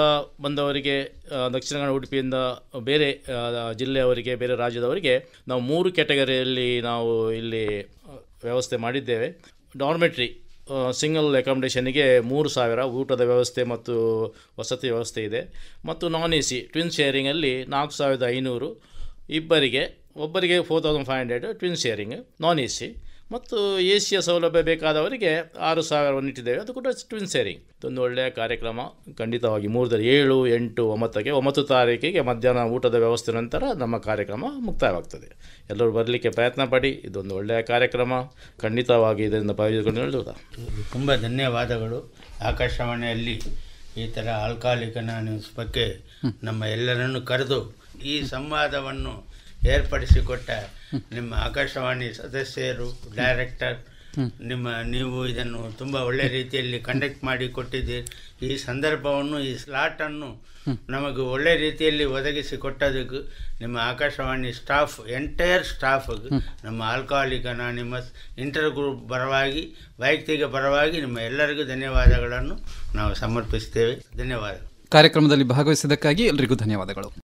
ಬಂದವರಿಗೆ, ದಕ್ಷಿಣ ಕನ್ನಡ ಉಡುಪಿಯಿಂದ ಬೇರೆ ಜಿಲ್ಲೆಯವರಿಗೆ, ಬೇರೆ ರಾಜ್ಯದವರಿಗೆ ನಾವು 3 ಕ್ಯಾಟಗರಿಯಲ್ಲಿ ನಾವು ಇಲ್ಲಿ ವ್ಯವಸ್ಥೆ ಮಾಡಿದ್ದೇವೆ. ಡಾರ್ಮೆಟ್ರಿ ಸಿಂಗಲ್ ಅಕಾಮಿಡೇಷನ್ನಿಗೆ 3000 ಊಟದ ವ್ಯವಸ್ಥೆ ಮತ್ತು ವಸತಿ ವ್ಯವಸ್ಥೆ ಇದೆ. ಮತ್ತು ನಾನ್ AC ಟ್ವಿನ್ ಶೇರಿಂಗಲ್ಲಿ 4500, ಒಬ್ಬರಿಗೆ 4500 ಟ್ವಿನ್ ಶೇರಿಂಗ್ ನಾನ್ AC. ಮತ್ತು AC ಸೌಲಭ್ಯ ಬೇಕಾದವರಿಗೆ 6000 ಇಟ್ಟಿದ್ದೇವೆ, ಅದು ಕೂಡ ಟ್ವಿನ್ ಶೇರಿಂಗ್. ಇದೊಂದು ಒಳ್ಳೆಯ ಕಾರ್ಯಕ್ರಮ. ಖಂಡಿತವಾಗಿ 3, 7, 8, 9ಕ್ಕೆ 9 ತಾರೀಕಿಗೆ ಮಧ್ಯಾಹ್ನ ಊಟದ ವ್ಯವಸ್ಥೆ ನಂತರ ನಮ್ಮ ಕಾರ್ಯಕ್ರಮ ಮುಕ್ತಾಯವಾಗ್ತದೆ. ಎಲ್ಲರೂ ಬರಲಿಕ್ಕೆ ಪ್ರಯತ್ನ ಪಡಿ. ಇದೊಂದು ಒಳ್ಳೆಯ ಕಾರ್ಯಕ್ರಮ. ಖಂಡಿತವಾಗಿ ಇದರಿಂದ ಪ್ರಯೋಜನಗಳು. ತುಂಬ ಧನ್ಯವಾದಗಳು. ಆಕಾಶವಾಣಿಯಲ್ಲಿ ಈ ಥರ ಆಲ್ಕೋಹಾಲಿಕ್ ಅನಾನಿಮಸ್ ಬಗ್ಗೆ ನಮ್ಮ ಎಲ್ಲರನ್ನು ಕರೆದು ಈ ಸಂವಾದವನ್ನು ಏರ್ಪಡಿಸಿಕೊಟ್ಟ ನಿಮ್ಮ ಆಕಾಶವಾಣಿ ಸದಸ್ಯರು, ಡೈರೆಕ್ಟರ್, ನೀವು ಇದನ್ನು ತುಂಬ ಒಳ್ಳೆಯ ರೀತಿಯಲ್ಲಿ ಕಂಡಕ್ಟ್ ಮಾಡಿ ಕೊಟ್ಟಿದ್ದೀರಿ. ಈ ಸಂದರ್ಭವನ್ನು, ಈ ಸ್ಲಾಟನ್ನು ನಮಗೆ ಒಳ್ಳೆಯ ರೀತಿಯಲ್ಲಿ ಒದಗಿಸಿಕೊಟ್ಟದಕ್ಕೆ ನಿಮ್ಮ ಆಕಾಶವಾಣಿ ಸ್ಟಾಫ್, ಎಂಟೈರ್ ಸ್ಟಾಫ್ಗೆ ನಮ್ಮ ಆಲ್ಕೋಹಾಲಿಕ್ ಅನಾನಿಮಸ್ ಇಂಟರ್ ಗ್ರೂಪ್ ಪರವಾಗಿ, ವೈಯಕ್ತಿಕ ಪರವಾಗಿ ನಿಮ್ಮ ಎಲ್ಲರಿಗೂ ಧನ್ಯವಾದಗಳನ್ನು ನಾವು ಸಮರ್ಪಿಸ್ತೇವೆ. ಧನ್ಯವಾದಗಳು. ಕಾರ್ಯಕ್ರಮದಲ್ಲಿ ಭಾಗವಹಿಸಿದ್ದಕ್ಕಾಗಿ ಎಲ್ಲರಿಗೂ ಧನ್ಯವಾದಗಳು.